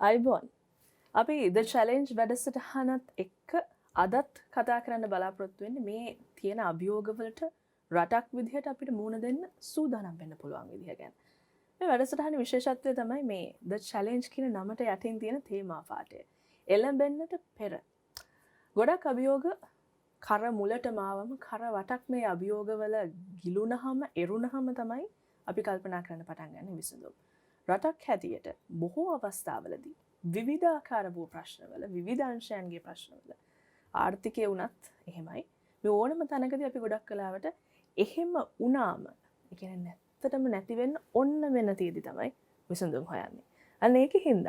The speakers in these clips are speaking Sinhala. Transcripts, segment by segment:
අයිබෝන් අපි ද චැලෙන්ජ් වැඩසටහනත් එක්ක අදත් කතා කරන්න බලාපොරොත්තු වෙන්නේ මේ තියෙන අභියෝගවලට රටක් විදිහට අපිට මුහුණ දෙන්න සූදානම් වෙන්න පුළුවන් විදිහ ගැන. මේ වැඩසටහනේ විශේෂත්වය තමයි මේ ද චැලෙන්ජ් කියන නමට යටින් තියෙන තේමා පාඩය. එළඹෙන්නට පෙර ගොඩක් අභියෝග කර මුලටම ආවම කර වටක් මේ අභියෝගවල ගිලුණහම එරුණහම තමයි අපි කල්පනා කරන්න පටන් ගන්න විසඳුම්. රටක් හැටියට බොහෝ අවස්ථාවලදී විවිධාකාර වූ ප්‍රශ්නවල විවිධ අංශයන්ගේ ප්‍රශ්නවල ආර්ථිකය වුණත් එහෙමයි මේ ඕනම තැනකදී අපි ගොඩක් කලාවට එහෙම වුණාම ඒ කියන්නේ නැත්තටම නැති වෙන්න ඔන්න වෙන තියදී තමයි විසඳුම් හොයන්නේ. අන්න ඒකින්ද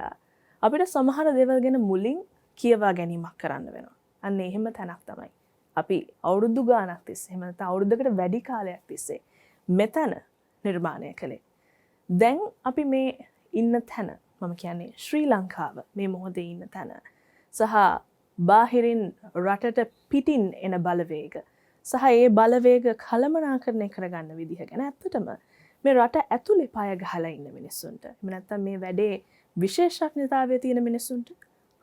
අපිට සමහර දේවල් ගැන මුලින් කියවා ගැනීමක් කරන්න වෙනවා. අන්න එහෙම තැනක් තමයි අපි අවුරුදු ගාණක් තිස්සේ එහෙම නැත්නම් අවුරුද්දකට වැඩි කාලයක් තිස්සේ මෙතන නිර්මාණය කළේ. දැන් අපි මේ ඉන්න තැන මම කියන්නේ ශ්‍රී ලංකාව මේ මොහොතේ ඉන්න තැන සහ බාහිරින් රටට පිටින් එන බලවේග සහ ඒ බලවේග කළමනාකරණය කරගන්න විදිහ ගැන ඇත්තටම මේ රට ඇතුලේ පය ගහලා ඉන්න මිනිස්සුන්ට එහෙම නැත්නම් මේ වැඩේ විශේෂඥතාවය තියෙන මිනිස්සුන්ට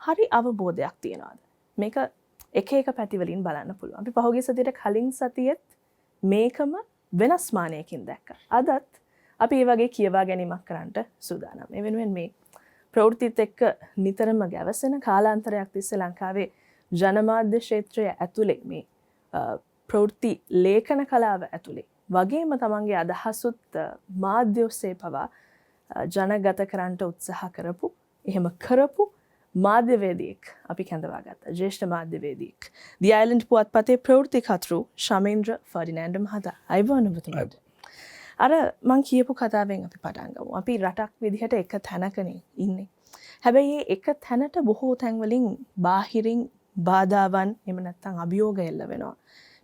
හරි අවබෝධයක් තියනවාද මේක එක එක පැතිවලින් බලන්න පුළුවන්. අපි පහුගිය සතියේ කලින් සතියේත් මේකම වෙනස් මානයකින් දැක්කා. අදත් අපි ඒ වගේ කියවා ගැනීමක් කරන්නට සූදානම්. ඒ වෙනුවෙන් මේ ප්‍රවෘත්තිත් එක්ක නිතරම ගැවසෙන කාලාන්තරයක් තිස්සේ ලංකාවේ ජනමාධ්‍ය ක්ෂේත්‍රය ඇතුලේ මේ ප්‍රවෘත්ති ලේඛන කලාව ඇතුලේ වගේම තමන්ගේ අදහසුත් මාධ්‍ය ඔස්සේ පවා ජනගත කරන්නට උත්සාහ කරපු එහෙම කරපු මාධ්‍යවේදියෙක් අපි කැඳවා ගත්තා. ජ්‍යෙෂ්ඨ මාධ්‍යවේදියෙක්. The Island පුවත්පතේ ප්‍රවෘත්ති කතෘ ශමේන්ද්‍ර ෆර්ඩිනෑන්ඩ් මහතා. අයිබෝන් ඔබතුමාට. අර මං කියපු කතාවෙන් අපි පටන් ගමු. අපි රටක් විදිහට එක තැනකනේ ඉන්නේ. හැබැයි එක තැනට බොහෝ තැන්වලින් බාහිරින් බාධාවන් එහෙම නැත්නම් අභියෝග එල්ල වෙනවා.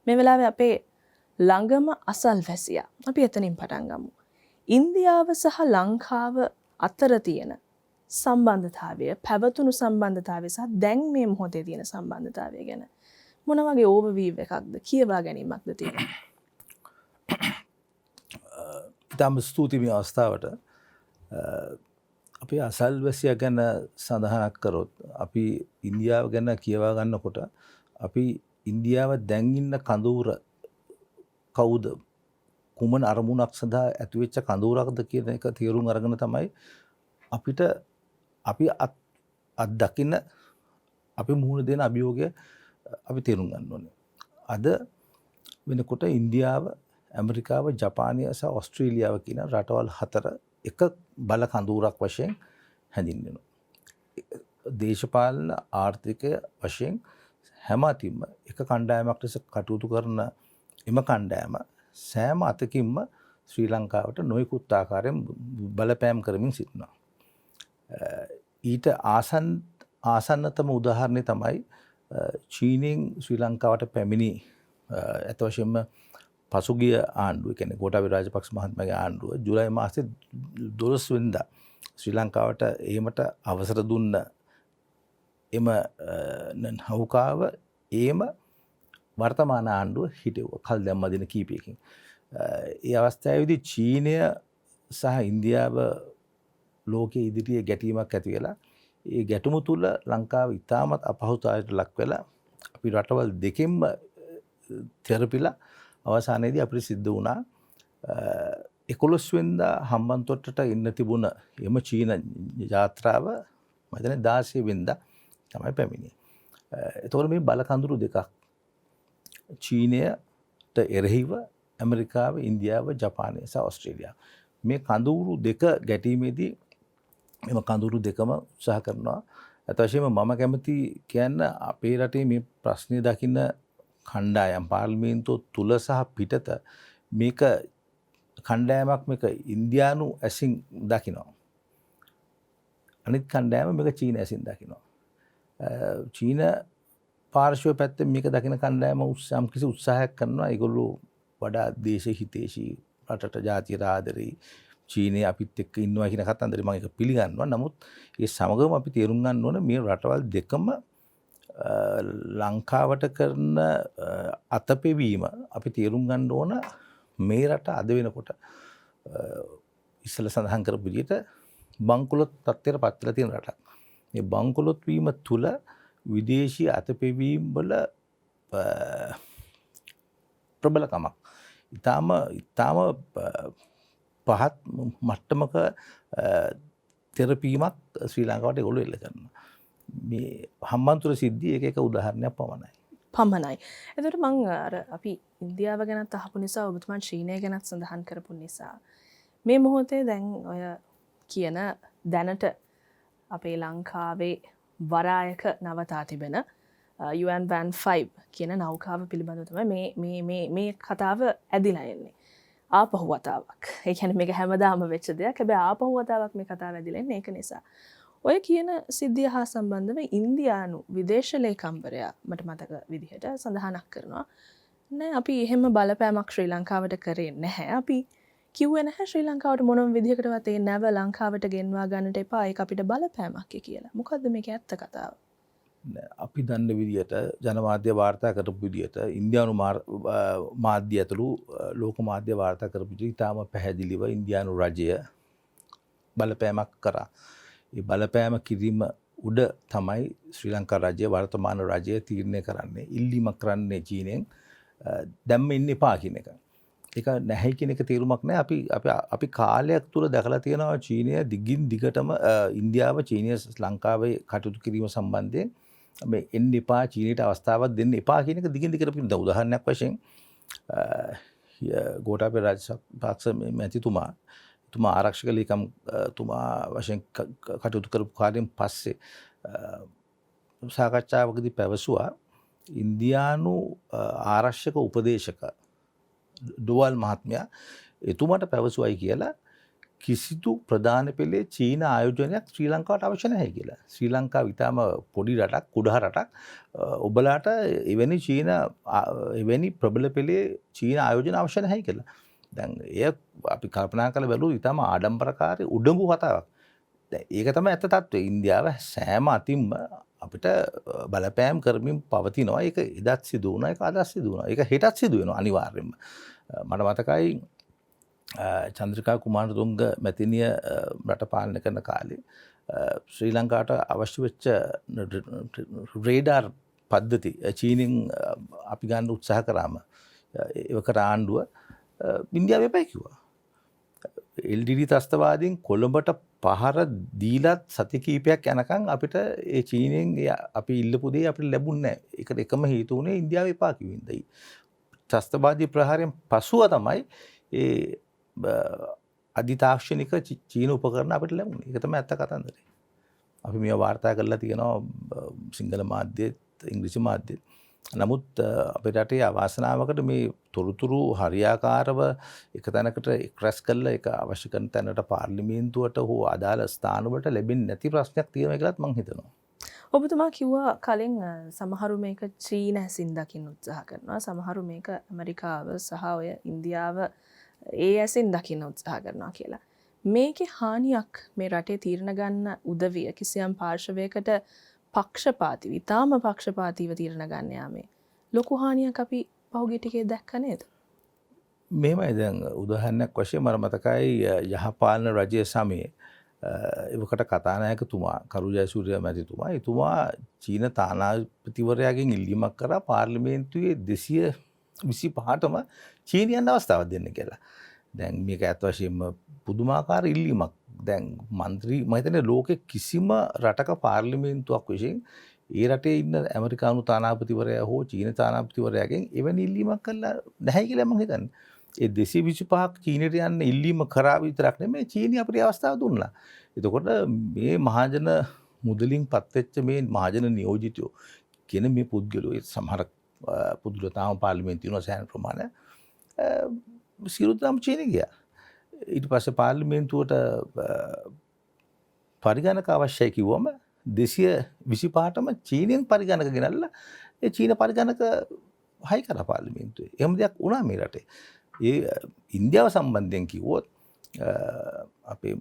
මේ වෙලාවේ අපේ ළඟම අසල්වැසියා. අපි එතනින් පටන් ගමු. ඉන්දියාව සහ ලංකාව අතර තියෙන සම්බන්ධතාවය, පැවතුණු සම්බන්ධතාවය සහ දැන් මේ මොහොතේ තියෙන සම්බන්ධතාවය ගැන මොන වගේ ඕවර්විව් එකක්ද කියවා ගැනීමක්ද තියෙන්නේ? ඉතාම ස්තුතියි මේ අවස්ථාවට. අපි අසල්වැසියා ගැන සඳහනක් කරොත් අපි ඉන්දියාව ගැන කියවා ගන්නකොට අපි ඉන්දියාව දැන් ඉන්න කඳවුර කවුද කුමන අරමුණක් සඳහා ඇතිවෙච්ච කඳවුරක්ද කියන එක තේරුම් අරගෙන තමයි අපිට අපි අත්දකින්න අපි මුහුණ දෙන අභියෝගය අපි තේරුම් ගන්න ඕනේ. අද වෙනකොට ඉන්දියාව, ඇමරිකාව, ජපානය සහ ඕස්ට්‍රේලියාව කියන රටවල් හතර එක බල කඳවුරක් වශයෙන් හැඳින්වෙනවා. දේශපාලන ආර්ථිකය වශයෙන් හැම අතින්ම එක කණ්ඩායමක් ලෙස කටයුතු කරන එම කණ්ඩායම සෑම අතකින්ම ශ්‍රී ලංකාවට නොයෙකුත් ආකාරයෙන් බලපෑම් කරමින් සිටිනවා. ඊට ආසන්නතම උදාහරණය තමයි චීනෙන් ශ්‍රී ලංකාවට පැමිණි ඇත වශයෙන්ම පසුගිය ආණ්ඩුව කියන්නේ ගෝඨාභය රාජපක්ෂ මහත්මයාගේ ආණ්ඩුව ජූලයි මාසයේ 12 වෙනිදා ශ්‍රී ලංකාවට ඒමට අවසර දුන්න එම නෞකාව ඒම වර්තමාන ආණ්ඩුව හිටුවා කල් දැම්ම දින කීපයකින්. ඒ අවස්ථාවේදී චීනය සහ ඉන්දියාව ලෝකයේ ඉදිරියේ ගැටීමක් ඇති වෙලා ඒ ගැටුම තුල ලංකාව ඉතාමත් අපහසුතාවයට ලක් වෙලා අපි රටවල් දෙකෙන්ම තෙරපිලා අවසානයේදී අපිට සිද්ධ වුණා 11 වෙනිදා හම්බන්තොටට එන්න තිබුණ එම චීන යාත්‍රාව මම හිතන්නේ 16 වෙනිදා තමයි පැමිණියේ. එතකොට මේ බල කඳුරු දෙකක් චීනයට එරෙහිව ඇමරිකාව, ඉන්දියාව, ජපානය සහ ඕස්ට්‍රේලියාව මේ කඳුරු දෙක ගැටීමේදී මෙම කඳුරු දෙකම උත්සාහ කරනවා. අත වශයෙන්ම මම කැමති කියන්න අපේ රටේ මේ ප්‍රශ්නේ දකින්න කණ්ඩායම් පාර්ලිමේන්තුව තුල සහ පිටත මේක කණ්ඩායමක් මේක ඉන්දියානු ඇසින් දකිනවා. අනිත් කණ්ඩායම මේක චීන ඇසින් දකිනවා. චීන පාර්ශ්ව පැත්තෙන් මේක දකින කණ්ඩායම යම් කිසි උත්සාහයක් කරනවා. ඒගොල්ලෝ වඩා දේශ හිතේශී රටට ජාතිය ආදරේ චීනය අපිත් එක්ක ඉන්නවා කියන කතන්දරේ මම ඒක පිළිගන්නවා. නමුත් ඒ සමගම අපි තේරුම් ගන්න ඕන මේ රටවල් දෙකම ලංකාවට කරන අතපෙවීම අපි තේරුම් ගන්න ඕන මේ රට අද වෙනකොට ඉස්සෙල්ලා සඳහන් කරපු විදිහට බංකුලොත් තත්ත්වයට පත් වෙලා තියෙන රටක්. මේ බංකොලොත් වීම තුළ විදේශී අතපෙවීම් වල ප්‍රබලකමක් ඉතාම පහත් මට්ටමක තෙරපීමක් ශ්‍රී ලංකාවට ඒගොල්ලෝ එල්ල කරනවා. මේ හම්බන්තොට සිද්ධිය එක උදාහරණයක් පමණයි. පමණයි. එතකොට මං අර අපි ඉන්දියාව ගැනත් අහපු නිසා ඔබතුමන් චීනය ගැනත් සඳහන් කරපු නිසා මේ මොහොතේ දැන් ඔය කියන දැනට අපේ ලංකාවේ වරායක නවතා තිබෙන UN Van 5 කියන නෞකාව පිළිබඳව තමයි මේ කතාව ඇදිලා එන්නේ. ආපහු වතාවක්. ඒ කියන්නේ මේක හැමදාම වෙච්ච දෙයක්. හැබැයි ආපහු වතාවක් මේ කතාව ඇදිලා එන්නේ ඒක නිසා. ඔය කියන සිද්ධිය හා සම්බන්ධව ඉන්දියානු විදේශ ලේකම්වරයා මට මතක විදිහට සඳහනක් කරනවා නෑ අපි එහෙම බලපෑමක් ශ්‍රී ලංකාවට කරේ නැහැ. අපි කිව්වේ නැහැ ශ්‍රී ලංකාවට මොනම විදිහකටවත් ඒ නැව ලංකාවට ගෙන්වා ගන්නට එපා. ඒක අපිට බලපෑමක් කියලා. මොකද්ද මේක ඇත්ත කතාව? අපි දන්න විදිහට ජනමාධ්‍ය වාර්තා කරපු විදිහට ඉන්දියානු මාධ්‍ය ඇතුළු ලෝක මාධ්‍ය වාර්තා කරපු විදිහට ඉතාම පැහැදිලිව ඉන්දියානු රජය බලපෑමක් කරා. ඒ බලපෑම කිරීම උඩ තමයි ශ්‍රී ලංකා රජය වර්තමාන රජය තීරණය කරන්නේ ඉල්ලීමක් කරන්නේ චීනෙන් දැම්ම ඉන්න එපා කියන එක. ඒක නැහැ කියන එක තේරුමක් නැහැ. අපි කාලයක් තුල දැකලා තියෙනවා චීනය දිගින් දිගටම ඉන්දියාව චීනය ලංකාවේ කටයුතු කිරීම සම්බන්ධයෙන් මේ එන්න එපා චීනයට අවස්ථාවක් දෙන්න එපා කියන එක දිගින් දිගට පිළිබඳ උදාහරණයක් වශයෙන් ගෝඨාභය රාජපක්ෂ මැතිතුමා ආරක්ෂක ලේකම්තුමා වශයෙන් කටයුතු කරපු කාලයෙන් පස්සේ සාකච්ඡාවකදී පැවසුවා ඉන්දියානු ආරක්ෂක උපදේශක ඩෝවල් මහත්මයා එතුමාට පැවසුවයි කියලා කිසිදු ප්‍රධාන පෙළේ චීන ආයෝජනයක් ශ්‍රී ලංකාවට අවශ්‍ය නැහැ කියලා. ශ්‍රී ලංකාව ඉතාම පොඩි රටක්, කුඩා රටක්. ඔබලාට එවැනි ප්‍රබල පෙළේ චීන ආයෝජන අවශ්‍ය නැහැ කියලා. දැන් එය අපි කල්පනා කරලා බැලුවොත් ඉතාම ආඩම්බරකාරී උඩඟු කතාවක්. දැන් ඒක තමයි ඇත්ත තත්ත්වය. ඉන්දියාව සෑම අතින්ම අපිට බලපෑම් කරමින් පවතිනවා. ඒක එදත් සිදු වුණා, ඒක අදත් සිදු වුණා. ඒක හෙටත් සිදු වෙනවා අනිවාර්යයෙන්ම. මට මතකයි චන්ද්‍රිකා කුමාරතුංග මැතිනිය රට පාලනය කරන කාලේ ශ්‍රී ලංකාවට අවශ්‍ය වෙච්ච රේඩාර් පද්ධති චීනෙන් අපි ගන්න උත්සාහ කරාම ඒවකට ආණ්ඩුව ඉන්දියාව එපයි කිව්වා. LTT ත්‍රස්තවාදීන් කොළඹට පහර දීලත් සති කීපයක් යනකම් අපිට ඒ චීනෙන් අපි ඉල්ලපු දේ අපිට ලැබුණේ නැහැ. ඒකට එකම හේතුව උනේ ඉන්දියාව එපා කිව්ව ඉඳයි. ත්‍රස්තවාදී ප්‍රහාරයෙන් පසුව තමයි ඒ අධිතාක්ෂණික චීන උපකරණ අපිට ලැබුණේ. ඒක තමයි ඇත්ත කතන්දරේ. අපි මේවා වාර්තා කරලා තියෙනවා සිංහල මාධ්‍යෙත් ඉංග්‍රීසි මාධ්‍යෙත්. නමුත් අපේ රටේ අවාසනාවකට මේ තොරතුරු හරියාකාරව එක තැනකට එක්රැස් කරලා ඒක අවශ්‍ය කරන තැනට පාර්ලිමේන්තුවට හෝ අදාළ ස්ථානවලට ලැබෙන්නේ නැති ප්‍රශ්නයක් තියෙනවා කියලාත් මම හිතනවා. ඔබතුමා කිව්වා කලින් සමහරු මේක චීන ඇසින් දකින්න උත්සාහ කරනවා. සමහරු මේක ඇමරිකාව සහ ඔය ඉන්දියාව ඒ ඇසින් දකින්න උත්සාහ කරනවා කියලා. මේකේ හානියක් මේ රටේ තීරණ ගන්න උදවිය කිසියම් පාර්ශවයකට පක්ෂපාතීව, ඉතාම පක්ෂපාතීව තීරණ ගන්න යාමේ ලොකු හානියක් අපි පහුගිය ටිකේ දැක්ක නේද? මෙහෙමයි දැන් උදාහරණයක් වශයෙන් මට මතකයි යහපාලන රජය සමයේ එවකට කතානායකතුමා කරු ජයසූරිය මැතිතුමා එතුමා චීන තානාපතිවරයාගෙන් ඉල්ලීමක් කරා පාර්ලිමේන්තුවේ 225ටම චීනියන් අවස්ථාවක් දෙන්න කියලා. දැන් මේක ඇත්ත වශයෙන්ම පුදුමාකාර ඉල්ලීමක්. දැන් මන්ත්‍රී මම හිතන්නේ ලෝකේ කිසිම රටක පාර්ලිමේන්තුවක් විසින් ඒ රටේ ඉන්න ඇමරිකානු තානාපතිවරයා හෝ චීන තානාපතිවරයාගෙන් එවැනි ඉල්ලීමක් කළා නැහැ කියලා මම හිතන්නේ. ඒ 225ක් චීනට යන්න ඉල්ලීම කරා විතරක් නෙමෙයි චීනි අපිට අවස්ථාව දුන්නා. එතකොට මේ මහජන මුදලින් පත්වෙච්ච මේ මහජන නියෝජිතයෝ කියන මේ පුද්ගලයෝ සමහර පුද්ගලයෝ තාම පාර්ලිමේන්තුවේ ඉන්න සෑහෙන ප්‍රමාණයක් සිරුද්දාම චීනෙ ගියා. ඊට පස්සේ පාර්ලිමේන්තුවට පරිගණක අවශ්‍යයි කිව්වම 225ටම චීනෙන් පරිගණක ගෙනල්ලා ඒ චීන පරිගණක හයි කරා පාර්ලිමේන්තුවේ. එහෙම දෙයක් වුණා මේ රටේ. ඒ ඉන්දියාව සම්බන්ධයෙන් කිව්වොත් අපේ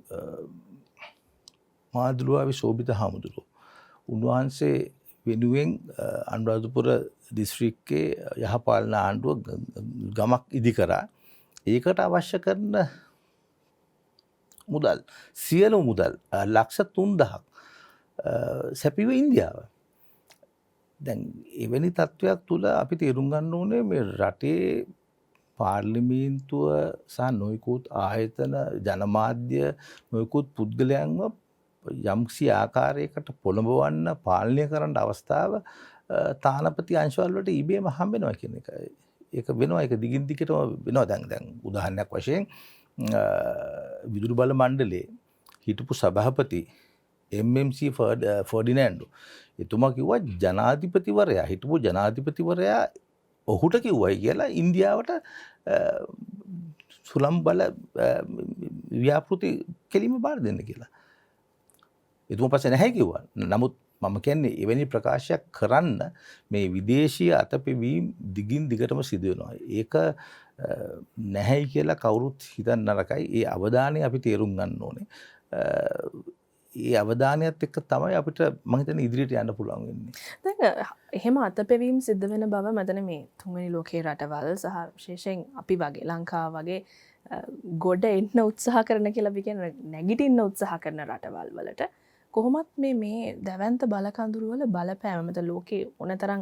මාදුළුවාවේ ශෝභිත හාමුදුරුවෝ උන්වහන්සේ වෙනුවෙන් අනුරාධපුර දිස්ත්‍රික්කයේ යහපාලන ආණ්ඩුව ගමක් ඉදි කරා. ඒකට අවශ්‍ය කරන මුදල් සියලු මුදල් ලක්ෂ 3000ක් සැපිව ඉන්දියාව. දැන් එවැනි තත්ත්වයක් තුළ අපි තේරුම් ගන්න ඕනේ මේ රටේ පාර්ලිමේන්තුව සහ නොයෙකුත් ආයතන ජනමාධ්‍ය නොයෙකුත් පුද්ගලයන්ව යම්කිසි ආකාරයකට පොළඹවන්න පාලනය කරන්න අවස්ථාව තානාපති අංශවල වලට ඉබේම හම්බ වෙනවා කියන එක. ඒක වෙනවා, ඒක දිගින් දිගටම වෙනවා. දැන් උදාහරණයක් වශයෙන් විදුලි බල මණ්ඩලයේ හිටපු සභාපති MMC ෆර්ඩිනෑන්ඩෝ එතුමා කිව්වා ජනාධිපතිවරයා හිටපු ජනාධිපතිවරයා ඔහුට කිව්වයි කියලා ඉන්දියාවට සුළම් බල ව්‍යාපෘති කෙලිම බාර දෙන්න කියලා. එතුමා පස්සේ නැහැ කිව්වා. නමුත් මම කියන්නේ එවැනි ප්‍රකාශයක් කරන්න මේ විදේශීය අතපෙවීම් දිගින් දිගටම සිදු වෙනවා. ඒක නැහැයි කියලා කවුරුත් හිතන්න නරකයි. ඒ අවධානය අපි තේරුම් ගන්න ඕනේ. ඒ අවධානයත් එක්ක තමයි අපිට මම හිතන්නේ ඉදිරියට යන්න පුළුවන් වෙන්නේ. දැන් එහෙම අතපෙවීම් සිද්ධ වෙන බව මතන මේ තුන්වෙනි ලෝකයේ රටවල් සහ විශේෂයෙන් අපි වගේ ලංකාව වගේ ගොඩ එන්න උත්සාහ කරන කියලා අපි කියන නැගිටින්න උත්සාහ කරන රටවල් වලට කොහොමත් මේ දැවැන්ත බලකඳුරු වල බලපෑම මත ලෝකේ ඕනතරම්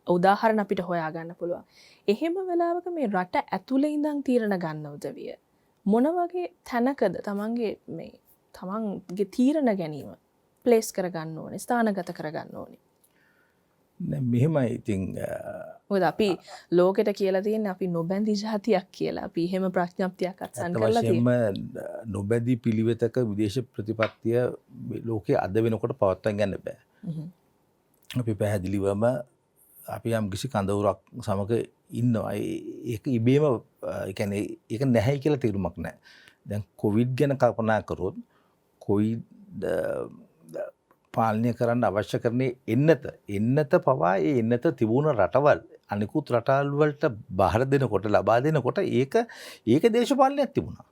උදාහරණ අපිට හොයා ගන්න පුළුවන්. එහෙම වෙලාවක මේ රට ඇතුලේ ඉඳන් තීරණ ගන්න උදවිය මොන වගේ තැනකද තමන්ගේ තීරණ ගැනීම ප්ලේස් කරගන්න ඕනේ, ස්ථානගත කරගන්න ඕනේ? දැන් මෙහෙමයි ඉතින් මොකද අපි ලෝකෙට කියලා තියෙන්නේ අපි නොබැඳි ජාතියක් කියලා. අපි එහෙම ප්‍රඥප්තියක් අත්සන් කරලා තියෙනවා. නොබැඳි පිළිවෙතක විදේශ ප්‍රතිපත්තිය ලෝකයේ අද වෙනකොට පවත්වාගෙන යන්න බෑ. අපි පැහැදිලිවම අපි යම් කිසි කඳවුරක් සමග ඉන්නවා. ඒක ඉබේම කියන්නේ ඒක නැහැයි කියලා තීරුමක් නැහැ. දැන් කොවිඩ් ගැන කල්පනා කරොත් කොවිඩ් පාලනය කරන්න අවශ්‍ය කරන්නේ එන්නත පවා ඒ එන්නත තිබුණ රටවල් අනිකුත් රටවල් වලට බාර දෙනකොට ලබා දෙනකොට ඒක දේශපාලනයක් තිබුණා.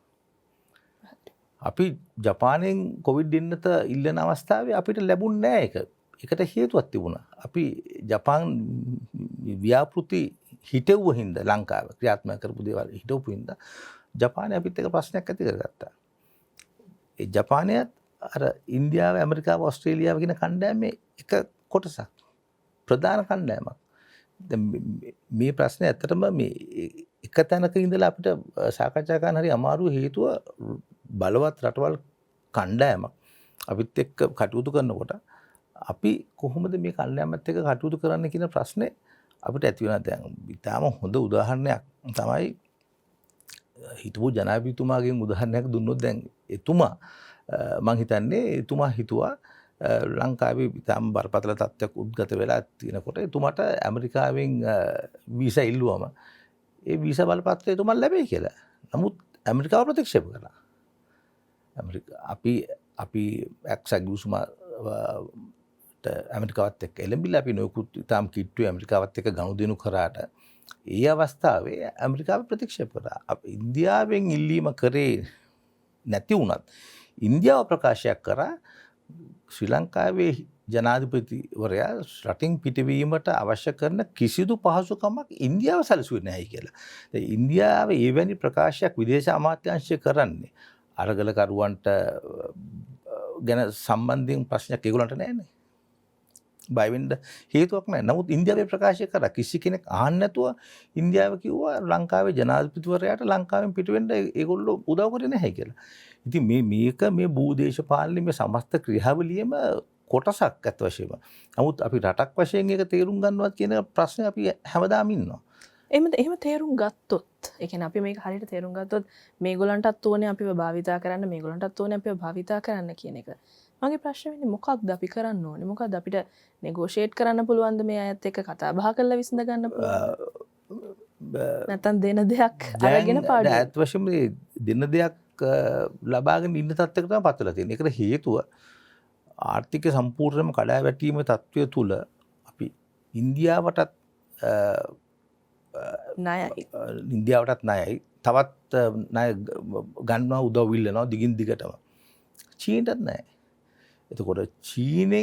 අපි ජපානයෙන් කොවිඩ් එන්නත ඉල්ලන අවස්ථාවේ අපිට ලැබුණ නෑ ඒක. ඒකට හේතුවක් තිබුණා. අපි ජපාන් ව්‍යාපෘති හිටවුව හින්දා ලංකාව ක්‍රියාත්මක කරපු දේවල් හිටවපු හින්දා ජපානය අපිත් එක ප්‍රශ්නයක් ඇති කරගත්තා. ඒ ජපානයත් අර ඉන්දියාව, ඇමරිකාව, ඕස්ට්‍රේලියාව කියන කණ්ඩායමේ එක කොටසක්. ප්‍රධාන කණ්ඩායමක්. දැන් මේ ප්‍රශ්නේ ඇත්තටම මේ එක තැනක ඉඳලා අපිට සාකච්ඡා කරන්න හරි අමාරු හේතුව බලවත් රටවල් කණ්ඩායමක් අපිත් එක්ක කටයුතු කරනකොට අපි කොහොමද මේ කණ්ඩායමත් එක්ක කටයුතු කරන්න කියන ප්‍රශ්නේ අපිට ඇති වෙනවා. දැන් ඉතාලම හොඳ උදාහරණයක් තමයි හිටපු ජනාධිපතිතුමාගෙන් උදාහරණයක් දුන්නොත් දැන් එතුමා මම හිතන්නේ එතුමා හිතුවා ලංකාවේ ඉතාම බරපතල තත්ත්වයක් උද්ගත වෙලා තියෙනකොට එතුමාට ඇමරිකාවෙන් වීසා ඉල්ලුවම ඒ වීසා බලපත්‍රය එතුමාට ලැබෙයි කියලා. නමුත් ඇමරිකාව ප්‍රතික්ෂේප කළා. අපි එක්සැග්ගුසුමාට ඇමරිකාවත් එක්ක එළඹිලා අපි නොයෙකුත් ඉතාම කිට්ටුවේ ඇමරිකාවත් එක්ක ගනුදෙනු කරාට ඒ අවස්ථාවේ ඇමරිකාව ප්‍රතික්ෂේප කරා. අපි ඉන්දියාවෙන් ඉල්ලීම කරේ නැති වුණත් ඉන්දියාව ප්‍රකාශයක් කරා ශ්‍රී ලංකාවේ ජනාධිපතිවරයා රටින් පිටවීමට අවශ්‍ය කරන කිසිදු පහසුකමක් ඉන්දියාව සැලසුවේ නැහැ කියලා. දැන් ඉන්දියාව එවැනි ප්‍රකාශයක් විදේශ අමාත්‍යාංශය කරන්නේ අරගලකරුවන්ට ගැන සම්බන්ධයෙන් ප්‍රශ්නයක් ඒගොල්ලන්ට නැහැනේ. බය වෙන්න හේතුවක් නැහැ. නමුත් ඉන්දියාවේ ප්‍රකාශය කරා කිසි කෙනෙක් අහන්න නැතුව ඉන්දියාව කිව්වා ලංකාවේ ජනාධිපතිවරයාට ලංකාවෙන් පිට වෙන්න ඒගොල්ලෝ උදව් කරේ නැහැ කියලා. ඉතින් මේක මේ භූදේශපාලනයේ මේ සමස්ත ක්‍රියාවලියේම කොටසක් අත් වශයෙන්ම. නමුත් අපි රටක් වශයෙන් ඒක තේරුම් ගන්නවත් කියන ප්‍රශ්නේ අපි හැමදාම ඉන්නවා. එහෙම තේරුම් ගත්තොත් ඒ කියන්නේ අපි මේක හරියට තේරුම් ගත්තොත් මේගොල්ලන්ටත් ඕනේ අපිව භාවිතා කරන්න, මේගොල්ලන්ටත් ඕනේ අපිව භාවිතා කරන්න කියන එක. මගේ ප්‍රශ්නේ වෙන්නේ මොකක්ද අපි කරන්න ඕනේ? මොකක්ද අපිට නෙගෝෂিয়েට් කරන්න පුළුවන්ද මේ අයත් එක්ක කතා බහ කරලා විසඳ ගන්න පුළුවන්ද? නැත්නම් දෙන දෙයක් අරගෙන පාඩු. ඇත්ත වශයෙන්ම දෙන දෙයක් ලබාගෙන ඉන්න තත්ත්වයකට තමයි පත් වෙලා තියෙන්නේ. ඒකට හේතුව ආර්ථික සම්පූර්ණයෙන්ම කඩා වැටීමේ තත්ත්වය තුල අපි ඉන්දියාවටත් ණයයි තවත් ණය ගන්නවා උදව් ඉල්ලනවා දිගින් දිගටම. චීනටත් නැහැ. එතකොට චීනය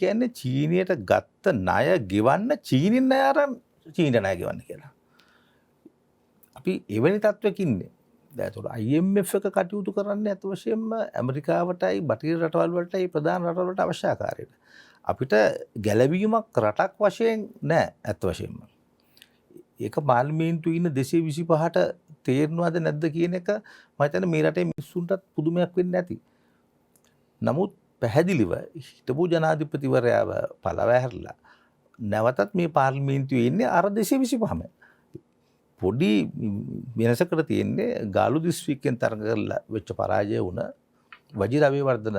කියන්නේ චීනයට ගත්ත ණය ගෙවන්න චීනෙන් ණය අරන් චීනට ණය ගෙවන්න කියලා. අපි එවැනි තත්ත්වයක ඉන්නේ. දැන් IMF එක කටයුතු කරන්නේ අත වශයෙන්ම ඇමරිකාවටයි බටහිර රටවල් වලටයි ප්‍රධාන රටවල් වලට අවශ්‍ය ආකාරයට. අපිට ගැලවීමක් රටක් වශයෙන් නැහැ අත වශයෙන්ම. ඒක පාර්ලිමේන්තුවේ ඉන්න 225ට තේරෙනවද නැද්ද කියන එක මම හිතන්නේ මේ රටේ මිනිස්සුන්ටත් පුදුමයක් වෙන්නේ නැති. නමුත් පැහැදිලිව හිටපු ජනාධිපතිවරයාව පළව හැරලා නැවතත් මේ පාර්ලිමේන්තුවේ ඉන්නේ අර 225ම. පොඩි වෙනසකට තියෙන්නේ ගාලු දිස්ත්‍රික්කෙන් තරඟ කරලා වෙච්ච පරාජය වුණ වජිර අබේවර්ධන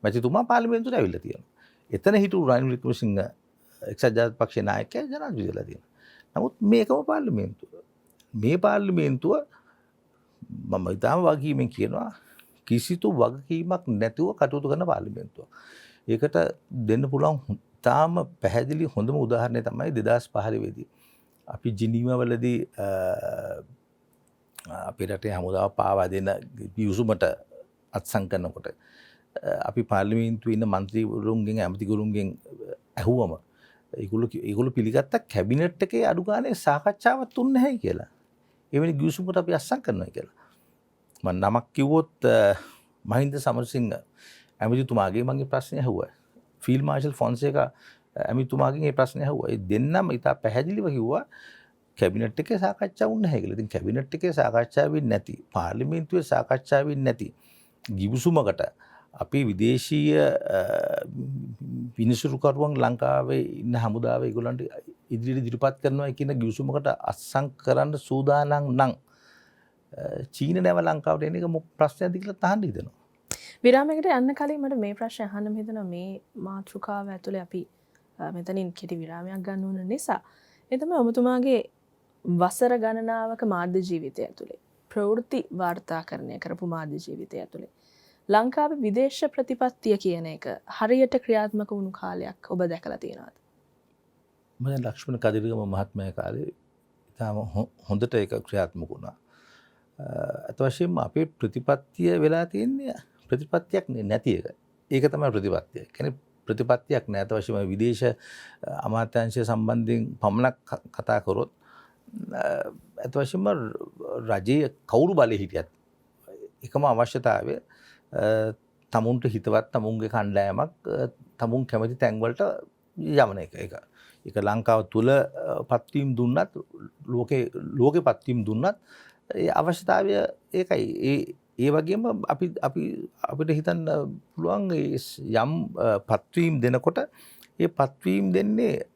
මැතිතුමා පාර්ලිමේන්තුවට ඇවිල්ලා තියෙනවා. එතන හිටපු රනිල් වික්‍රමසිංහ එක්සත් ජාතික පක්ෂයේ ናයකයා ජනාධිපතිලා තියෙනවා. නමුත් මේකම පාර්ලිමේන්තුව. මේ පාර්ලිමේන්තුව මම ඉතාම වගකීමෙන් කියනවා කිසිදු වගකීමක් නැතුව කටයුතු කරන පාර්ලිමේන්තුව. ඒකට දෙන්න පුළුවන් තාම පැහැදිලි හොඳම උදාහරණය තමයි 2015 වෙදී අපි ජිනීවාවලදී අපේ රටේ හමුදාව පාවා දෙන විසුමට අත්සන් කරනකොට අපි පාර්ලිමේන්තුවේ ඉන්න മന്ത്രിවරුන්ගෙන් ඇමතිවරුන්ගෙන් ඇහුවම ඒගොල්ලෝ පිළිගත්ත කැබිනට් එකේ අඩු ගානේ සාකච්ඡාවක් තුන්නේ නැහැ කියලා. එවැනි විසුමකට අපි අත්සන් කරනවා කියලා. මම නමක් කිව්වොත් මහින්ද සමරසිංහ ඇමතිතුමාගේ මගේ ප්‍රශ්නය ඇහුවා. ෆීල්ඩ් මාර්ෂල් ෆොන්සේකා ඇමතිතුමාගෙන් මේ ප්‍රශ්නය ඇහුවා. ඒ දෙන්නම ඉතා පැහැදිලිව කිව්වා කැබිනට් එකේ සාකච්ඡා වුණ නැහැ කියලා. ඉතින් කැබිනට් එකේ සාකච්ඡා වෙන්නේ නැති, පාර්ලිමේන්තුවේ සාකච්ඡා වෙන්නේ නැති ගිවිසුමකට අපි විදේශීය විනිසුරුකරුවන් ලංකාවේ ඉන්න හමුදාවේ ඒගොල්ලන්ට ඉදිරියට ඉදිරිපත් කරනවා කියන ගිවිසුමකට අත්සන් කරන්න සූදානම් නම් චීන නැව ලංකාවට එන එක ප්‍රශ්නයක්ද කියලා තහන්න හිතෙනවා. විරාමයකට යන්න කලින් මට මේ ප්‍රශ්නය අහන්න හිතෙනවා. මේ මාතෘකාව ඇතුලේ අපි මෙතනින් කෙටි විරාමයක් ගන්න ඕන නිසා. ඒ තමයි ඔබතුමාගේ වසර ගණනාවක මාධ්‍ය ජීවිතය ඇතුලේ ප්‍රවෘත්ති වාර්තාකරණය කරපු මාධ්‍ය ජීවිතය ඇතුලේ ලංකාවේ විදේශ ප්‍රතිපත්තිය කියන එක හරියට ක්‍රියාත්මක වුණු කාලයක් ඔබ දැකලා තියෙනවද? මම ලක්ෂ්මණ කදිරගම මහත්මයා කාලේ ඉතාම හොඳට ඒක ක්‍රියාත්මක වුණා. අත වශයෙන්ම අපේ ප්‍රතිපත්තිය වෙලා තියෙන්නේ ප්‍රතිපත්තියක් නැති එක. ඒක තමයි ප්‍රතිපත්තිය. කියන්නේ ප්‍රතිපත්තියක් නැත වශයෙන්ම විදේශ අමාත්‍යාංශය සම්බන්ධයෙන් පමණක් කතා කරොත් අත වශයෙන්ම රජයේ කවුරු බලේ හිටියත් එකම අවශ්‍යතාවය තමුන්ට හිතවත් තමුන්ගේ කණ්ඩායමක් තමුන් කැමති තැන්වලට යවන එක. ඒක ලංකාව තුල පත්වීම් දුන්නත් ලෝකේ පත්වීම් දුන්නත් ඒ අවශ්‍යතාවය ඒකයි. ඒ වගේම අපිට හිතන්න පුළුවන් යම් පත්වීම් දෙනකොට ඒ පත්වීම් දෙන්නේ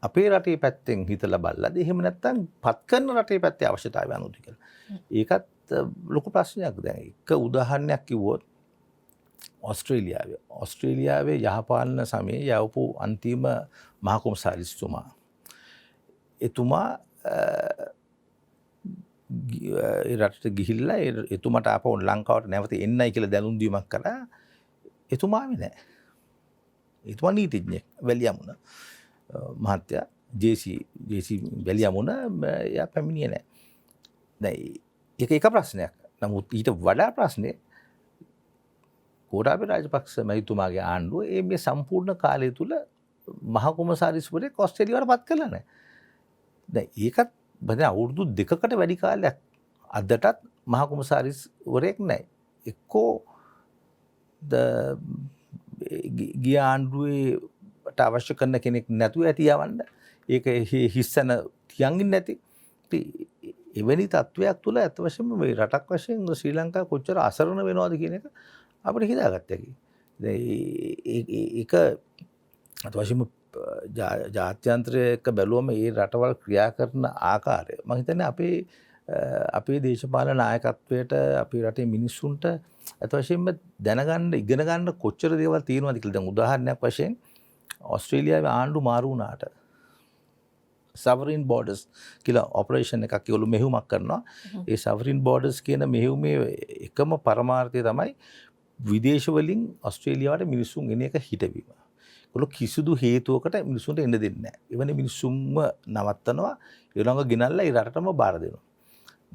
අපේ රටේ පැත්තෙන් හිතලා බලලාද එහෙම නැත්නම් පත් කරන රටේ පැත්තේ අවශ්‍යතාවය අනුවද කියලා. ඒකත් ලොකු ප්‍රශ්නයක්. දැන් එක උදාහරණයක් කිව්වොත් ඕස්ට්‍රේලියාවේ යහපාලන සමයේ යවපු අන්තිම මහ කොමසාරිස්තුමා එතුමා ඒ රටට ගිහිල්ලා එතුමාට ආපහු ලංකාවට නැවත එන්නයි කියලා දැනුම් දීමක් කළා. එතුමා ආවේ නැහැ. එතුමා නීතිඥයෙක් වැලියමුණ මහත්තයා ජේසි වැලියමුණ එයා පැමිණියේ නැහැ. දැන් ඒක එක ප්‍රශ්නයක්. නමුත් ඊට වඩා ප්‍රශ්නේ ගෝඨාභය රාජපක්ෂ මැතිතුමාගේ ආණ්ඩුව මේ සම්පූර්ණ කාලය තුල මහ කොමසාරිස්වරයෙක් ඕස්ට්‍රේලියාවට පත් කළා නැහැ. දැන් ඒකත් බද අවුරුදු 2කට වැඩි කාලයක් අදටත් මහ කොමසාරිස්වරයෙක් නැහැ. එක්කෝ ගිය ආණ්ඩුවට අවශ්‍ය කරන කෙනෙක් නැතුව ඇති යවන්න. ඒක හිස්සන තියන් ඉන්නේ නැති. එවැනි තත්වයක් තුල අත වශයෙන්ම මේ රටක් වශයෙන් ශ්‍රී ලංකාව කොච්චර අසරණ වෙනවද කියන එක අපිට හිතාගත්ත හැකි. ඒක අත වශයෙන්ම ජාත්‍යන්තරයක බැලුවම මේ රටවල් ක්‍රියා කරන ආකාරය මම හිතන්නේ අපේ දේශපාලන නායකත්වයට අපේ රටේ මිනිස්සුන්ට අත වශයෙන්ම දැනගන්න ඉගෙන ගන්න කොච්චර දේවල් තියෙනවද කියලා. දැන් උදාහරණයක් වශයෙන් ඕස්ට්‍රේලියාවේ ආණ්ඩු මාරු වුණාට sovereign borders කියලා ඔපරේෂන් එකක් ඒගොල්ලෝ මෙහෙයුමක් කරනවා. ඒ sovereign borders කියන මෙහෙයුමේ එකම පරමාර්ථය තමයි විදේශ වලින් ඕස්ට්‍රේලියාවට මිනිසුන් එන එක හිටවීම. ඒගොල්ලෝ කිසිදු හේතුවකට මිනිසුන්ට එන්න දෙන්නේ නැහැ. එවැනි මිනිසුන්ව නවත්තනවා ඊළඟ ගෙනල්ලා ඒ රටටම බාර දෙනවා.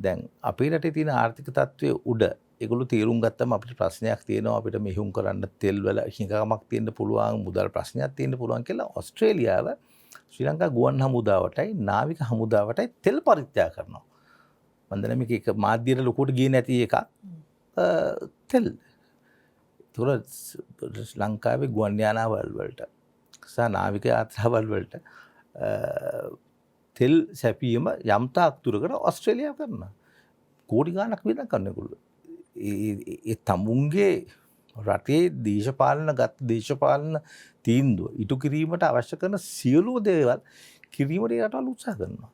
දැන් අපේ රටේ තියෙන ආර්ථික තත්ත්වයේ උඩ ඒගොල්ලෝ තීරුම් ගත්තම අපිට ප්‍රශ්නයක් තියෙනවා. අපිට මෙහෙයුම් කරන්න තෙල් වල හිඟකමක් තියෙන්න පුළුවන්, මුදල් ප්‍රශ්නයක් තියෙන්න පුළුවන් කියලා ඕස්ට්‍රේලියාව ශ්‍රී ලංකා ගුවන් හමුදාවටයි නාවික හමුදාවටයි තෙල් පරිත්‍යාග කරනවා. මන්දන මේක එක මාධ්‍යයට ලොකුට ගියේ නැති එකක් තෙල්. තුර ලංකාවේ ගුවන් යානාවල් වලට සහ නාවික යාත්‍රාවල් වලට තෙල් සැපීම යම් තාක් දුරකට ඕස්ට්‍රේලියාව කරනවා. කෝටි ගාණක් වියදම් කරන ඒගොල්ලෝ. ඒ තමුන්ගේ රටේ දේශපාලන තීන්දුව ඉටු කිරීමට අවශ්‍ය කරන සියලුම දේවල් කිරීමට ඒ රටවල් උත්සාහ කරනවා.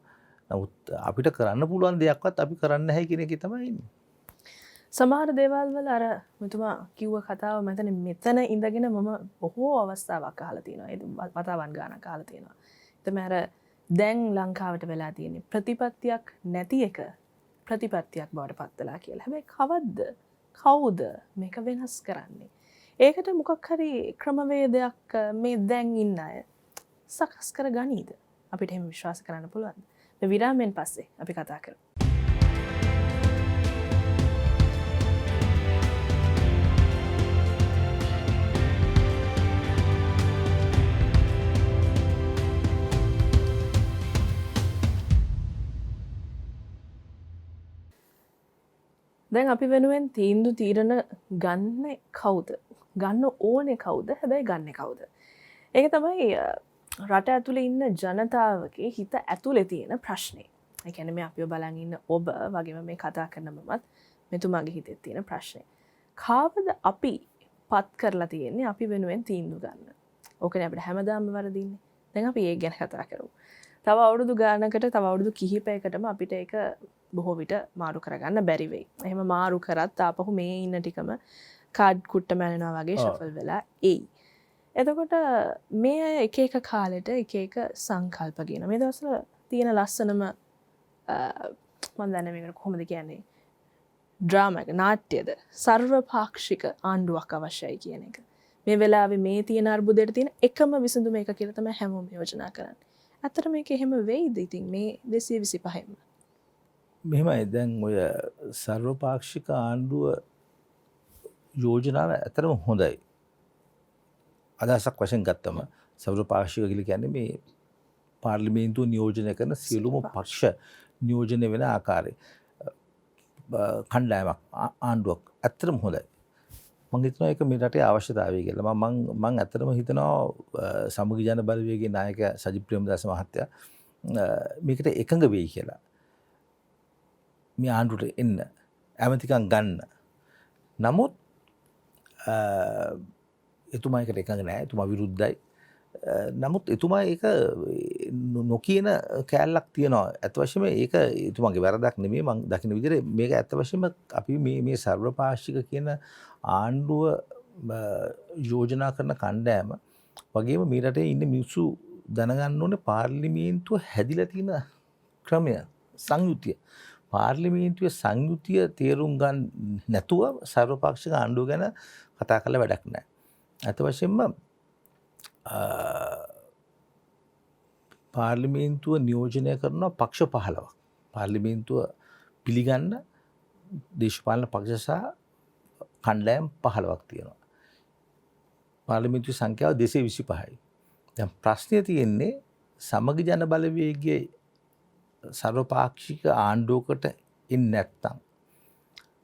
නමුත් අපිට කරන්න පුළුවන් දෙයක්වත් අපි කරන්න නැහැ කියන එකේ තමයි ඉන්නේ. සමහර දේවල් වල අර මෙතුමා කිව්ව කතාව මෙතන ඉඳගෙන මම බොහෝ අවස්ථාවක් අහලා තියෙනවා. ඒ වතාවන් ගානක් අහලා තියෙනවා. එතම අර දැන් ලංකාවට වෙලා තියෙන්නේ ප්‍රතිපත්තියක් නැති එක ප්‍රතිපත්තියක් බවට පත් වෙලා කියලා. හැබැයි කවුද මේක වෙනස් කරන්නේ? ඒකට මොකක් හරි ක්‍රමවේදයක් මේ දැන් ඉන්න අය සකස් කර ගනීද? අපිට එහෙම විශ්වාස කරන්න පුළුවන්ද? විරාමයෙන් පස්සේ අපි කතා කරමු. දැන් අපි වෙනුවෙන් තීරණ ගන්න කවුද? ගන්න ඕනේ කවුද? හැබැයි ගන්නේ කවුද? ඒක තමයි රට ඇතුලේ ඉන්න ජනතාවගේ හිත ඇතුලේ තියෙන ප්‍රශ්නේ. ඒ කියන්නේ මේ අපිව බලන් ඉන්න ඔබ වගේම මේ කතා කරන මමත් මෙතුමාගේ හිතේ තියෙන ප්‍රශ්නේ. කාවද අපි පත් කරලා තියෙන්නේ අපි වෙනුවෙන් තීන්දුව ගන්න? ඕකනේ අපිට හැමදාම වරදින්නේ. දැන් අපි ඒක ගැන කතා කරමු. තව අවුරුදු ගානකට තව අවුරුදු කිහිපයකටම අපිට ඒක බොහෝ විට මාරු කරගන්න බැරි වෙයි. එහෙම මාරු කරත් ආපහු මේ ඉන්න ටිකම කාඩ් කුට්ට මැලෙනවා වගේ ෂෆල් වෙලා එයි. එතකොට මේ එක එක කාලෙට එක එක සංකල්ප කියන මේ දවස්වල තියෙන ලස්සනම මම දන්නේ මේකට කොහොමද කියන්නේ ඩ්‍රාමා එක නාට්‍යද සර්වපාක්ෂික ආණ්ඩුවක් අවශ්‍යයි කියන එක. මේ වෙලාවේ මේ තියෙන අර්බුදයට තියෙන එකම විසඳුම එක කියලා තමයි හැමෝම යෝජනා කරන්නේ. අතර මේක එහෙම වෙයිද ඉතින් මේ 225ම? මෙහෙමයි දැන් ඔය සර්වපාක්ෂික ආණ්ඩුව යෝජනාව ඇතරම හොඳයි. අදහසක් වශයෙන් ගත්තම සර්වපාක්ෂික කියලා කියන්නේ මේ පාර්ලිමේන්තුව නියෝජනය කරන සියලුම පක්ෂ නියෝජනය වෙන ආකාරය. කණ්ඩායමක් ආණ්ඩුවක් ඇත්තටම හොඳයි. මම හිතනවා ඒක මේ රටේ අවශ්‍යතාවය කියලා. මම ඇත්තටම හිතනවා සමගි ජන බලවේගයේ නායකයා සජිත් ප්‍රේමදාස මහත්තයා මේකට එකඟ වෙයි කියලා. මේ ආණ්ඩුවට එන්න ඇමතිකම් ගන්න. නමුත් එතුමා එකට එකඟ නැහැ. එතුමා විරුද්ධයි. නමුත් එතුමා ඒක නොකියන කෑල්ලක් තියෙනවා. ඇත්ත වශයෙන්ම ඒක එතුමාගේ වැරදක් නෙමෙයි. මම දකින විදිහට මේක ඇත්ත වශයෙන්ම අපි මේ සර්වපාක්ෂික කියන ආණ්ඩුව යෝජනා කරන කණ්ඩායම වගේම මේ රටේ ඉන්න මිනිස්සු දැනගන්න ඕනේ පාර්ලිමේන්තුව හැදිලා තියෙන ක්‍රමය සංයුතිය. පාර්ලිමේන්තුවේ සංයුතිය තේරුම් ගන්න නැතුව සර්වපාක්ෂික ආණ්ඩුව ගැන කතා කරලා වැඩක් නැහැ. ඇත්ත වශයෙන්ම පාර්ලිමේන්තුව නියෝජනය කරන පක්ෂ 15ක්. පාර්ලිමේන්තුව පිළිගන්න දේශපාලන පක්ෂ සහ කණ්ඩායම් 15ක් තියෙනවා. පාර්ලිමේන්තුවේ සංඛ්‍යාව 225යි. දැන් ප්‍රශ්නේ තියෙන්නේ සමගි ජන බලවේගයේ සර්වපාක්ෂික ආණ්ඩුවකට ඉන්නේ නැත්තම්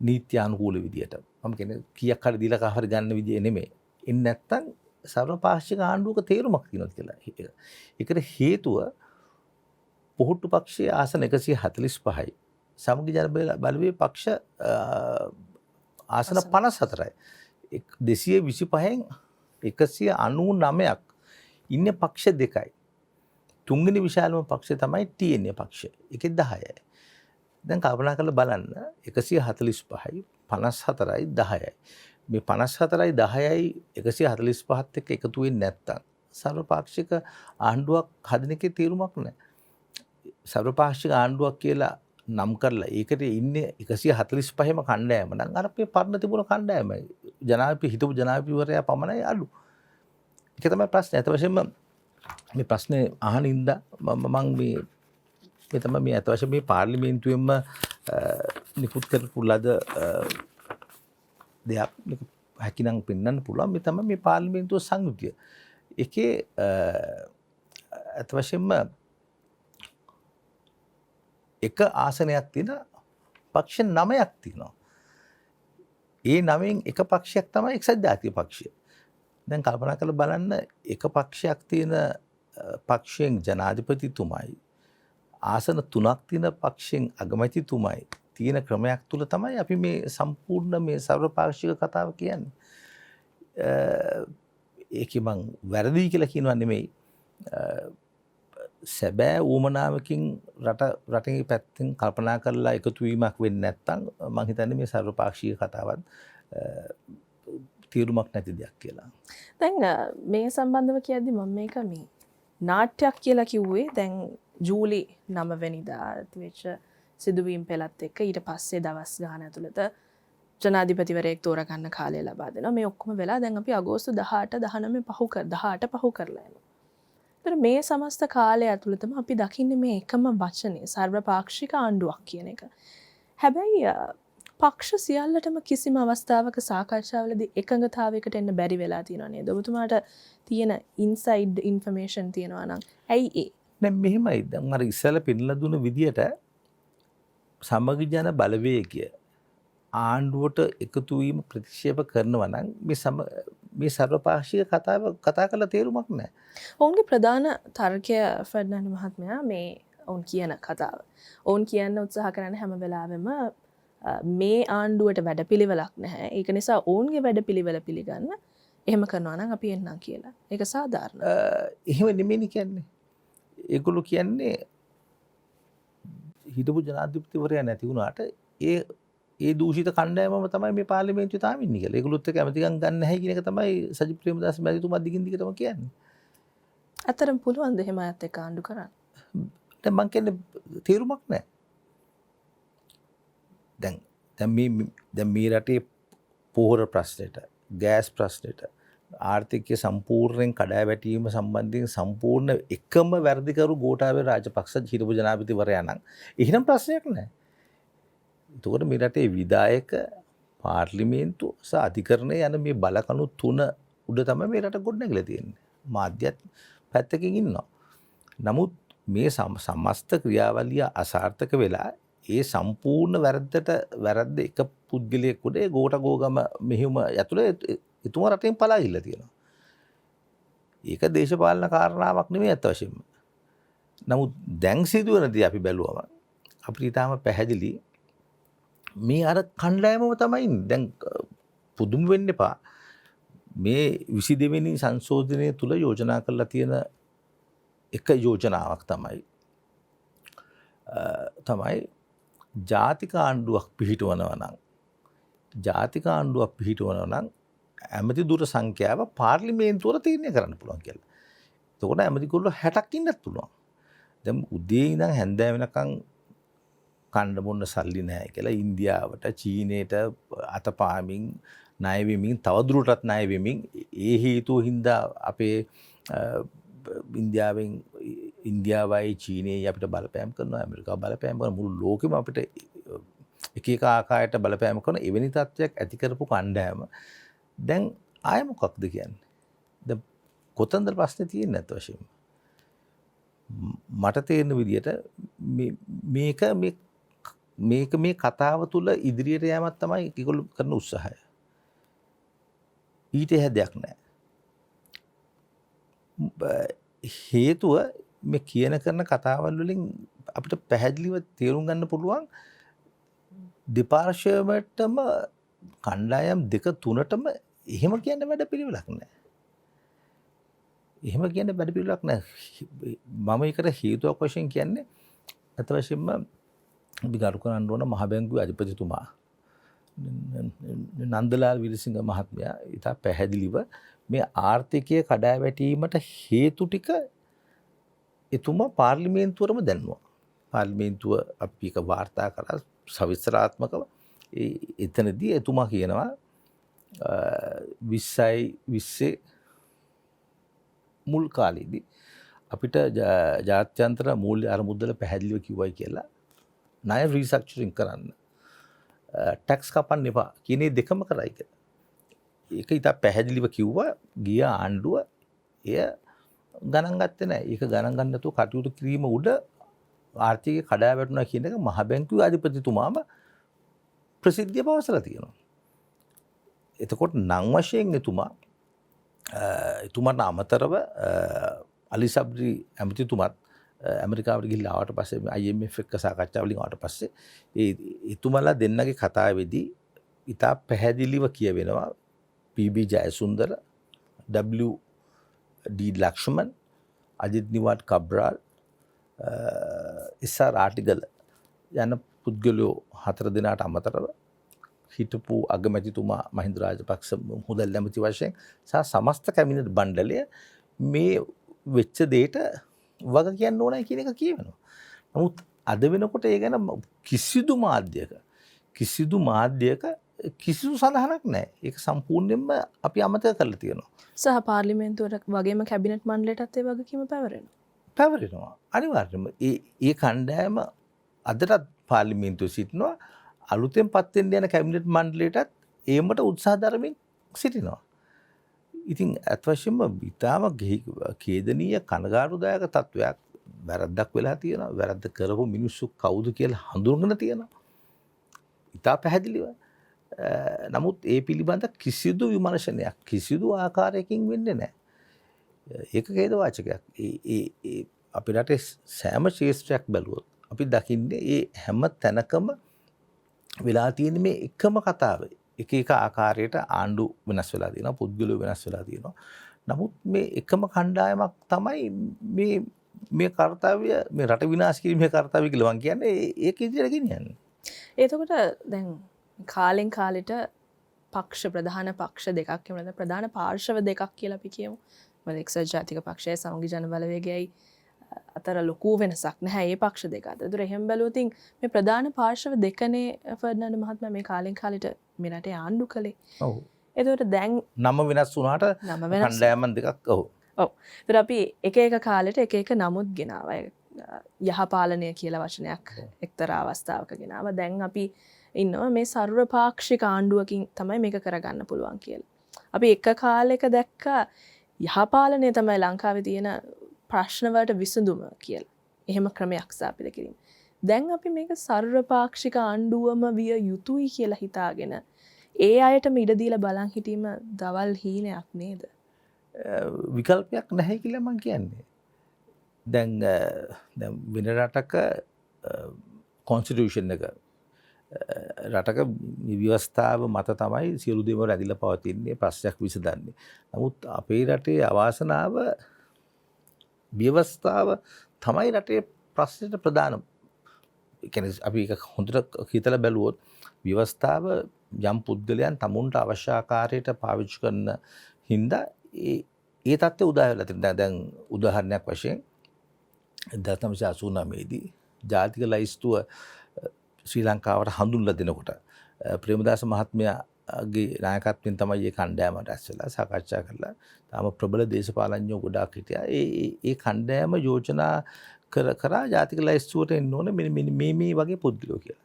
නීත්‍යානුකූල විදියට මම කියන්නේ කීයක් හරි දීලා කහරි ගන්න විදිය නෙමෙයි. ඉන්නේ නැත්තම් සර්වපාක්ෂික ආණ්ඩුවක තේරුමක් තියෙනවා කියලා. ඒකට හේතුව පොහොට්ටු පක්ෂයේ ආසන 145යි. සමගි ජන බලවේගයේ පක්ෂ ආසන 54යි. 225න් 199ක් ඉන්නේ පක්ෂ දෙකයි. තුන්වෙනි විශාලම පක්ෂය තමයි TNA පක්ෂය. ඒකේ 10යි. දැන් කල්පනා කරලා බලන්න 145යි 54යි 10යි. මේ 54යි 10යි 145ත් එක්ක එකතු වෙන්නේ නැත්තම් සර්වපාක්ෂික ආණ්ඩුවක් හදන එකේ තීරුමක් නැහැ. සර්වපාක්ෂික ආණ්ඩුවක් කියලා නම් කරලා ඒකට ඉන්නේ 145ම කණ්ඩායම නම් අර අපේ පරණ තිබුණ කණ්ඩායමයි. ජනාධිපති හිටපු ජනාධිපතිවරයා පමණයි අඩු. ඒක තමයි ප්‍රශ්නේ. අත වශයෙන්ම මේ ප්‍රශ්නේ අහන ඉඳලා මම මේ තමයි මේ අත වශයෙන් මේ පාර්ලිමේන්තුවෙන්ම නිකුත් කරපු ලද දෙයක් හැකිනම් පෙන්වන්න පුළුවන්. මේ තමයි මේ පාර්ලිමේන්තුව සංයුතිය. ඒකේ අත වශයෙන්ම එක ආසනයක් තියෙන පක්ෂ 9ක් තියෙනවා. ඒ 9න් එක පක්ෂයක් තමයි එක්සත් ජාතික පක්ෂය. දැන් කල්පනා කරලා බලන්න එක පක්ෂයක් තියෙන පක්ෂයෙන් ජනාධිපතිතුමයි ආසන 3ක් තියෙන පක්ෂයෙන් අගමැතිතුමයි තියෙන ක්‍රමයක් තුල තමයි අපි මේ සම්පූර්ණ මේ සර්වපාක්ෂික කතාව කියන්නේ. ඒකේ මං වැරදි කියලා කියනවා නෙමෙයි. සැබෑ ඌමනාවකින් රටේ පැත්තෙන් කල්පනා කරලා එකතු වීමක් වෙන්නේ නැත්නම් මං හිතන්නේ මේ සර්වපාක්ෂික කතාවත් තීරුමක් නැති දෙයක් කියලා. දැන් මේ සම්බන්ධව කියද්දි මම මේක මේ නාට්‍යයක් කියලා කිව්වේ දැන් ජූලි 9 වෙනිදා ඇතිවෙච්ච සිදුවීම් පෙළත් එක්ක ඊට පස්සේ දවස් ගාන ඇතුළත ජනාධිපතිවරයෙක් තෝරගන්න කාලය ලබා දෙනවා. මේ ඔක්කොම වෙලා දැන් අපි අගෝස්තු 18 18 පහු කරලා යනවා. ඒතර මේ සමස්ත කාලය ඇතුළතම අපි දකින්නේ මේ එකම වචනේ සර්වපාක්ෂික ආණ්ඩුවක් කියන එක. හැබැයි පක්ෂ සියල්ලටම කිසිම අවස්ථාවක සාකච්ඡාවලදී එකඟතාවයකට එන්න බැරි වෙලා තියෙනවා නේද? ඔබතුමාට තියෙන ඉන්සයිඩ් ඉන්ෆර්මේෂන් තියෙනවා නම් ඇයි ඒ? දැන් මෙහෙමයි. දැන් අර ඉස්සෙල්ලා පෙන්නලා දුන්න විදියට සමගි ජන බලවේගය ආණ්ඩුවට එකතු වීම ප්‍රතික්ෂේප කරනවා නම් මේ සර්වපාක්ෂික කතා කරලා තේරුමක් නැහැ. ඔවුන්ගේ ප්‍රධාන තර්කය ෆර්ඩිනෑන්ඩ් මහත්මයා මේ ඔවුන් කියන කතාව. ඔවුන් කියන්න උත්සාහ කරන්නේ හැම වෙලාවෙම මේ ආණ්ඩුවට වැඩපිළිවෙලක් නැහැ. ඒක නිසා ඔවුන්ගේ වැඩපිළිවෙල පිළිගන්න එහෙම කරනවා නම් අපි එන්නම් කියලා. ඒක සාධාරණ. එහෙම නෙමෙයි කියන්නේ. ඒගොල්ලෝ කියන්නේ හිටපු ජනාධිපතිවරයා නැති වුණාට ඒ දූෂිත කණ්ඩායමම තමයි මේ පාර්ලිමේන්තුවේ තාම ඉන්නේ කියලා. ඒගොල්ලොත් එක්ක ඇමතිකම් ගන්න නැහැ කියන එක තමයි සජිත් ප්‍රේමදාස මැතිතුමා දිගින් දිගටම කියන්නේ. අතරම පුළුවන් ද එහෙම අයත් එක්ක ආණ්ඩු කරන්න? දැන් මං කියන්නේ තේරුමක් නැහැ. දැන් මේ රටේ පොහොර ප්‍රශ්නෙට, ගෑස් ප්‍රශ්නෙට, ආර්ථිකය සම්පූර්ණයෙන් කඩා වැටීම සම්බන්ධයෙන් සම්පූර්ණ එකම වැරදිකරු ගෝඨාභය රාජපක්ෂ හිටපු ජනාධිපතිවරයා නම් එහෙනම් ප්‍රශ්නයක් නැහැ. එතකොට මේ රටේ විධායක පාර්ලිමේන්තුව සහ අධිකරණය යන මේ බලකණු තුන උඩ තමයි මේ රට ගොඩනැගිලා තියෙන්නේ. මාධ්‍යත් පැත්තකින් ඉන්නවා. නමුත් මේ සමස්ත ක්‍රියාවලිය අසාර්ථක වෙලා ඒ සම්පූර්ණ වැරද්ද එක පුද්ගලයෙකුට ඒ ගෝඨගෝගම මෙහෙම ඇතුළේ එතුමා රටෙන් පලා ගිහිල්ලා තියෙනවා. ඒක දේශපාලන කාරණාවක් නෙමෙයි අත් වශයෙන්ම. නමුත් දැන් සිදුවන දේ අපි බැලුවම අපිට තාම පැහැදිලි මේ අර කණ්ඩායමම තමයි ඉන්නේ. දැන් පුදුම වෙන්න එපා. මේ 22 වෙනි සංශෝධනය තුල යෝජනා කරලා තියෙන එක යෝජනාවක් තමයි ජාතික ආණ්ඩුවක් පිහිටවනවා නම් ඇමති දුර සංඛ්‍යාව පාර්ලිමේන්තුවල තීරණය කරන්න පුළුවන් කියලා. එතකොට ඇමතිගොල්ලෝ 60ක් ඉන්නත් පුළුවන්. දැන් උදේ ඉඳන් හැන්දෑව වෙනකන් කන්න බොන්න සල්ලි නැහැ කියලා ඉන්දියාවට චීනයට අතපාමින් ණය වෙමින් තවදුරටත් ණය වෙමින් ඒ හේතුව හින්දා අපේ ඉන්දියාවයි චීනයයි අපිට බලපෑම් කරනවා, ඇමරිකාව බලපෑම් කරනවා, මුළු ලෝකෙම අපිට එක එක ආකාරයට බලපෑම් කරන එවැනි තත්ත්වයක් ඇති කරපු කණ්ඩායම දැන් ආය මොකක්ද කියන්නේ? දැන් කොතනද ප්‍රශ්නේ තියෙන්නේ නැත් වශයෙන්? මට තේරෙන විදිහට මේක මේ කතාව තුළ ඉදිරියට යෑමක් තමයි ඒගොල්ලෝ කරන උත්සාහය. ඊට හැදයක් නැහැ. හේතුව මේ කරන කතාවල් වලින් අපිට පැහැදිලිව තේරුම් ගන්න පුළුවන් දෙපාර්ශ්වයටම කණ්ඩායම් දෙක තුනටම එහෙම කියන්න වැඩපිළිවෙලක් නැහැ. මම ඒකට හේතුවක් වශයෙන් කියන්නේ අත වශයෙන්ම අපි ගරු කරන්න ඕන මහ බැංකුවේ අධිපතිතුමා නන්දලාල් විරසිංහ මහත්මයා ඉතා පැහැදිලිව මේ ආර්ථිකය කඩා වැටීමට හේතු ටික එතුමා පාර්ලිමේන්තුවරම දැන්නුවා. පාර්ලිමේන්තුව අපි එක වාර්තා කරලා සවිස්තරාත්මකව එතනදී එතුමා කියනවා 20 මුල් කාලේදී අපිට ජාත්‍යන්තර මූල්‍ය අරමුදල පැහැදිලිව කිව්වයි කියලා ණය රීස්ට්‍රක්චරින් කරන්න ටැක්ස් කපන්න එපා කියන දෙකම කරයි කියලා. ඒක ඉතා පැහැදිලිව කිව්වා. ගිය ආණ්ඩුව එය ගණන් ගත්තේ නැහැ. ඒක ගණන් ගන්න නැතුව කටයුතු කිරීම උඩ ආර්ථිකය කඩා වැටුණා කියන එක මහ බැංකුවේ අධිපතිතුමාම ප්‍රසිද්ධිය පවසලා තියෙනවා. එතකොට නම් වශයෙන් එතුමාට අමතරව අලි සබ්රි ඇමතිතුමත් ඇමරිකාවට ගිහිල්ලා ආවට පස්සේ IMF එක්ක සාකච්ඡා වලින් ආවට පස්සේ එතුමාලා දෙන්නගේ කතාවේදී ඉතා පැහැදිලිව කියවෙනවා PB Jayasundara, WD Lakshman, Ajith Nivard Cabraal, SR Artigala යන පුද්ගලයෝ 4 දෙනාට අමතරව හිටපු අගමැතිතුමා මහින්ද රාජපක්ෂ මුදල් ඇමති වශයෙන් සහ සමස්ත කැබිනට් මණ්ඩලය මේ වෙච්ච දෙයට වග කියන්න ඕනයි කියන එක කියවෙනවා. නමුත් අද වෙනකොට ඒ ගැන කිසිදු මාධ්‍යයක කිසිදු සඳහනක් නැහැ. ඒක සම්පූර්ණයෙන්ම අපි අමතක කරලා තියෙනවා. සහ පාර්ලිමේන්තුවට වගේම කැබිනට් මණ්ඩලයටත් ඒ වගකීම පැවරෙනවා. අනිවාර්යයෙන්ම ඒ කණ්ඩායම අදටත් පාර්ලිමේන්තුවේ සිටිනවා. අලුතෙන් පත් වෙන්න යන කැබිනට් මණ්ඩලයටත් ඒමට උත්සාහ දරමින් සිටිනවා. ඉතින් අත් වශයෙන්ම ඉතාම ඛේදනීය කනගාටුදායක තත්වයක් වැරද්දක් වෙලා තියෙනවා. වැරද්ද කරපු මිනිස්සු කවුද කියලා හඳුන්වගෙන තියෙනවා. ඉතා පැහැදිලිව. නමුත් ඒ පිළිබඳ කිසිදු විමර්ශනයක් කිසිදු ආකාරයකින් වෙන්නේ නැහැ. ඒක ඛේදවාචකයක්. අපේ රටේ සෑම ශේෂ්ත්‍රයක් බැලුවොත් අපි දකින්නේ ඒ හැම තැනකම වෙලා තියෙන මේ එකම කතාව. එක ආකාරයට ආණ්ඩු වෙනස් වෙලා තියෙනවා, පුද්ගලයෝ වෙනස් වෙලා තියෙනවා. නමුත් මේ එකම කණ්ඩායමක් තමයි මේ කාර්යය මේ රට විනාශ කිරීමේ කාර්යය කියලා මම කියන්නේ ඒක ඉදිරියට ගෙනියන්නේ. එතකොට දැන් කාලෙන් කාලෙට ප්‍රධාන පක්ෂ දෙකක් එහෙම නැත්නම් ප්‍රධාන පාර්ශව දෙකක් කියලා අපි කියමු. මොකද එක්සත් ජාතික පක්ෂයයි සමගි ජන බලවේගයයි අතර ලොකු වෙනසක් නැහැ මේ පක්ෂ දෙක අතර. ඒතර එහෙම බැලුවොත් මේ ප්‍රධාන පාර්ශව දෙකනේ ෆර්ඩිනාන්ඩ් මහත්මයා මේ කාලෙන් කාලෙට මේ රටේ ආණ්ඩු කළේ. ඔව්. ඒතකොට දැන් නම වෙනස් වුණාට කණ්ඩායමන් දෙකක් ඔව්. ඔව්. ඒතර අපි එක කාලෙට එක නමුත් ගෙනාවා. යහපාලනය කියලා වචනයක් එක්තරා අවස්ථාවක ගෙනාවා. දැන් අපි ඉන්නවා මේ සර්වපාක්ෂික ආණ්ඩුවකින් තමයි මේක කරගන්න පුළුවන් කියලා. අපි එක කාලයක දැක්කා යහපාලනය තමයි ලංකාවේ තියෙන ප්‍රශ්න වලට විසඳුම කියලා. එහෙම ක්‍රමයක් ස්ථාපිත කිරීම. දැන් අපි මේක සර්වපාක්ෂික ආණ්ඩුවම විය යුතුයි කියලා හිතාගෙන ඒ අයටම ඉඩ දීලා බලන් හිටීම දවල් හීනයක් නේද? විකල්පයක් නැහැ කියලා මම කියන්නේ. දැන් වෙන රටක කොන්ස්ටිටියුෂන් එක රටක ව්‍යවස්ථාව මත තමයි සියලු දේම රැඳිලා පවතින්නේ, ප්‍රශ්නයක් විසඳන්නේ. නමුත් අපේ රටේ අවාසනාව ව්‍යවස්ථාව තමයි රටේ ප්‍රශ්නෙට ප්‍රධාන. ඒ කියන්නේ අපි ඒක හොඳට හිතලා බැලුවොත් ව්‍යවස්ථාව යම් පුද්ගලයන් තමුන්ට අවශ්‍ය ආකාරයට පාවිච්චි කරන හින්දා ඒ තත්ත්වය උදා වෙලා තියෙනවා. දැන් උදාහරණයක් වශයෙන් 1989 දී ජාතික ලයිස්තුව ශ්‍රී ලංකාවට හඳුන්ලා දෙනකොට ප්‍රේමදාස මහත්මයාගේ නායකත්වයෙන් තමයි මේ කණ්ඩායම රැස් වෙලා සාකච්ඡා කරලා තාම ප්‍රබල දේශපාලඥයෝ ගොඩාක් හිටියා. ඒ කණ්ඩායම යෝජනා කරා ජාතික ලයිස්තුවට එන්න ඕන මේ වගේ පුද්ගලයෝ කියලා.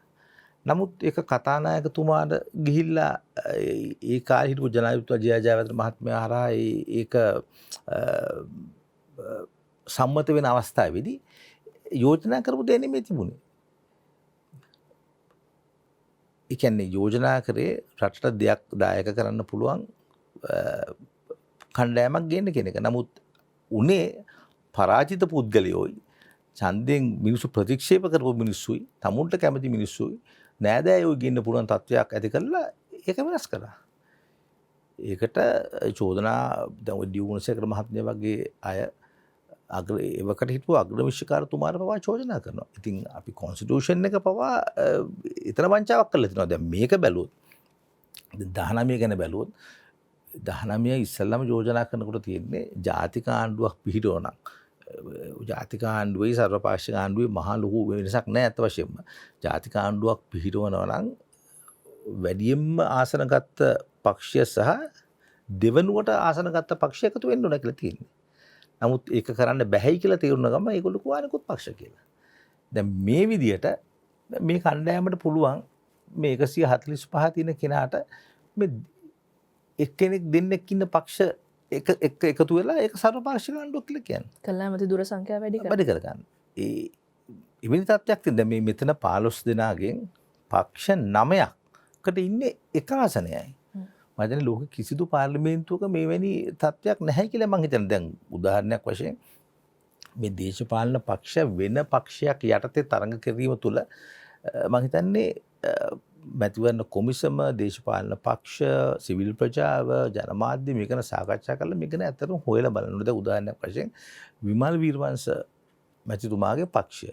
නමුත් ඒක කතානායකතුමාට ගිහිල්ලා ඒ කාලේ හිටපු ජනාධිපති ජයජයවර්ධන මහත්මයා හරහා ඒක සම්මත වෙන අවස්ථාවේදී යෝජනා කරපු දෙයක් නෙමෙයි තිබුණේ. ඒ කියන්නේ යෝජනා කරේ රටට දෙයක් දායක කරන්න පුළුවන් කණ්ඩායමක් ගේන්න කියන එක. නමුත් උනේ පරාජිත පුද්ගලයෝයි, ඡන්දයෙන් මිනිස්සු ප්‍රතික්ෂේප කරපු මිනිස්සුයි, තමුන්ට කැමති මිනිස්සුයි නෑදෑයෝ ගේන්න පුළුවන් තත්වයක් ඇති කරලා ඒක වෙනස් කරා. ඒකට චෝදනා දැන් ඩියුගුණසේකර මහත්මයා වගේ අය එවකට හිටපු අග්‍රවිශ්වකාරතුමාට පවා චෝදනා කරනවා. ඉතින් අපි කොන්ස්ටිටියුෂන් එක පවා ඊතර වංචාවක් කරලා තිනවා. දැන් මේක බැලුවොත් 19 ගැන බැලුවොත් 19 ඉස්සල්ලාම යෝජනා කරනකොට තියෙන්නේ ජාතික ආණ්ඩුවක් පිහිටවනක්. ජාතික ආණ්ඩුවේ සර්වපාක්ෂික ආණ්ඩුවේ මහා ලොකු වෙනසක් නැහැ අත වශයෙන්ම. ජාතික ආණ්ඩුවක් පිහිටවනවා නම් වැඩියෙන්ම ආසන ගත්ත පක්ෂය සහ දෙවනුවට ආසන ගත්ත පක්ෂය එකතු වෙන්න ඕන කියලා තියෙන්නේ. නමුත් ඒක කරන්න බැහැයි කියලා තේරුණ ගම ඒගොල්ලෝ කෝවනිකුත් පක්ෂ කියලා. දැන් මේ විදියට මේ කණ්ඩායමට පුළුවන් මේ 145 තියෙන කෙනාට මේ එක්කෙනෙක් දෙන්නෙක් ඉන්න පක්ෂ එකතු වෙලා ඒක සර්වපාක්ෂික ආණ්ඩුවක් කියලා කියන්නේ. කල්ලාමති දුර සංඛ්‍යාව වැඩි කරගන්න. එවැනි තත්ත්වයක් තියෙනවා. මේ මෙතන 15 දෙනාගෙන් පක්ෂ 9ක් කට ඉන්නේ එක ආසනයයි. මම හිතන්නේ ලෝකෙ කිසිදු පාර්ලිමේන්තුවක මෙවැනි තත්ත්වයක් නැහැ කියලා මම හිතන්නේ. දැන් උදාහරණයක් වශයෙන් මේ දේශපාලන පක්ෂ වෙන පක්ෂයක් යටතේ තරඟ කිරීම තුළ මම හිතන්නේ මැතිවරණ කොමිසම දේශපාලන පක්ෂ සිවිල් ප්‍රජාව ජනමාධ්‍ය මේක ගැන සාකච්ඡා කරලා මේක ගැන ඇත්තටම හොයලා බලන්න ඕනේ. දැන් උදාහරණයක් වශයෙන් විමල් වීරවංශ මැතිතුමාගේ පක්ෂය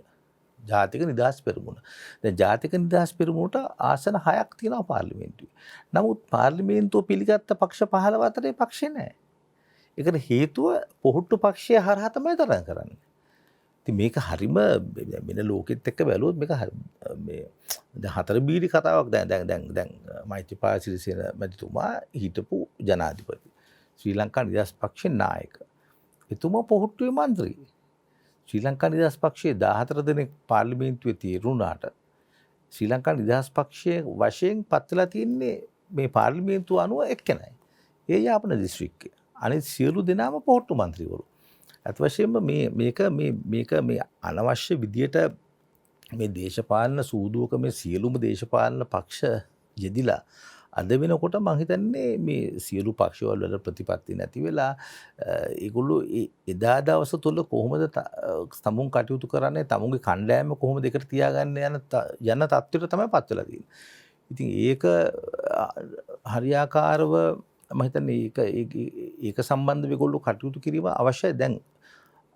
ජාතික නිදහස් පෙරමුණ. දැන් ජාතික නිදහස් පෙරමුණට ආසන 6ක් තියෙනවා පාර්ලිමේන්තුවේ. නමුත් පාර්ලිමේන්තුව පිළිගත්ත පක්ෂ 15 අතරේ පක්ෂේ නැහැ. ඒකට හේතුව පොහොට්ටු පක්ෂය හරහා තමයි තරඟ කරන්නේ. ඉතින් මේක හරිම වෙන ලෝකෙත් එක්ක බැලුවොත් මේක මේ දැන් හතර බීඩි කතාවක්. දැන් මෛත්‍රීපාල සිරිසේන මැතිතුමා හිටපු ජනාධිපති. ශ්‍රී ලංකා නිදහස් පක්ෂේ නායක. එතුමා පොහොට්ටුවේ මන්ත්‍රී. ශ්‍රී ලංකා නිදහස් පක්ෂයේ 14 දෙනෙක් පාර්ලිමේන්තුවේ තිරුණාට ශ්‍රී ලංකා නිදහස් පක්ෂයේ වශයෙන් පත් වෙලා තින්නේ මේ පාර්ලිමේන්තුව අනුව එක්කෙනයි. ඒ යාපන දිස්ත්‍රික්කයේ. අනිත් සියලු දෙනාම පොහොට්ටු මන්ත්‍රීවරු. අත් වශයෙන්ම මේක මේ අනවශ්‍ය විදියට මේ දේශපාලන සූදුවක මේ සියලුම දේශපාලන පක්ෂ යෙදිලා අද වෙනකොට මම හිතන්නේ මේ සියලු පක්ෂවල වල ප්‍රතිපත්ති නැති වෙලා ඒගොල්ලෝ එදා දවස තුල කොහොමද තමුන් කටයුතු කරන්නේ තමුන්ගේ කණ්ඩායම කොහොමද එකට තියාගන්න යන තත්ත්වයට තමයි පත් වෙලා තියෙන්නේ. ඉතින් ඒක හරියාකාරව මම හිතන්නේ ඒක සම්බන්ධව ඒගොල්ලෝ කටයුතු කිරීම අවශ්‍යයි. දැන්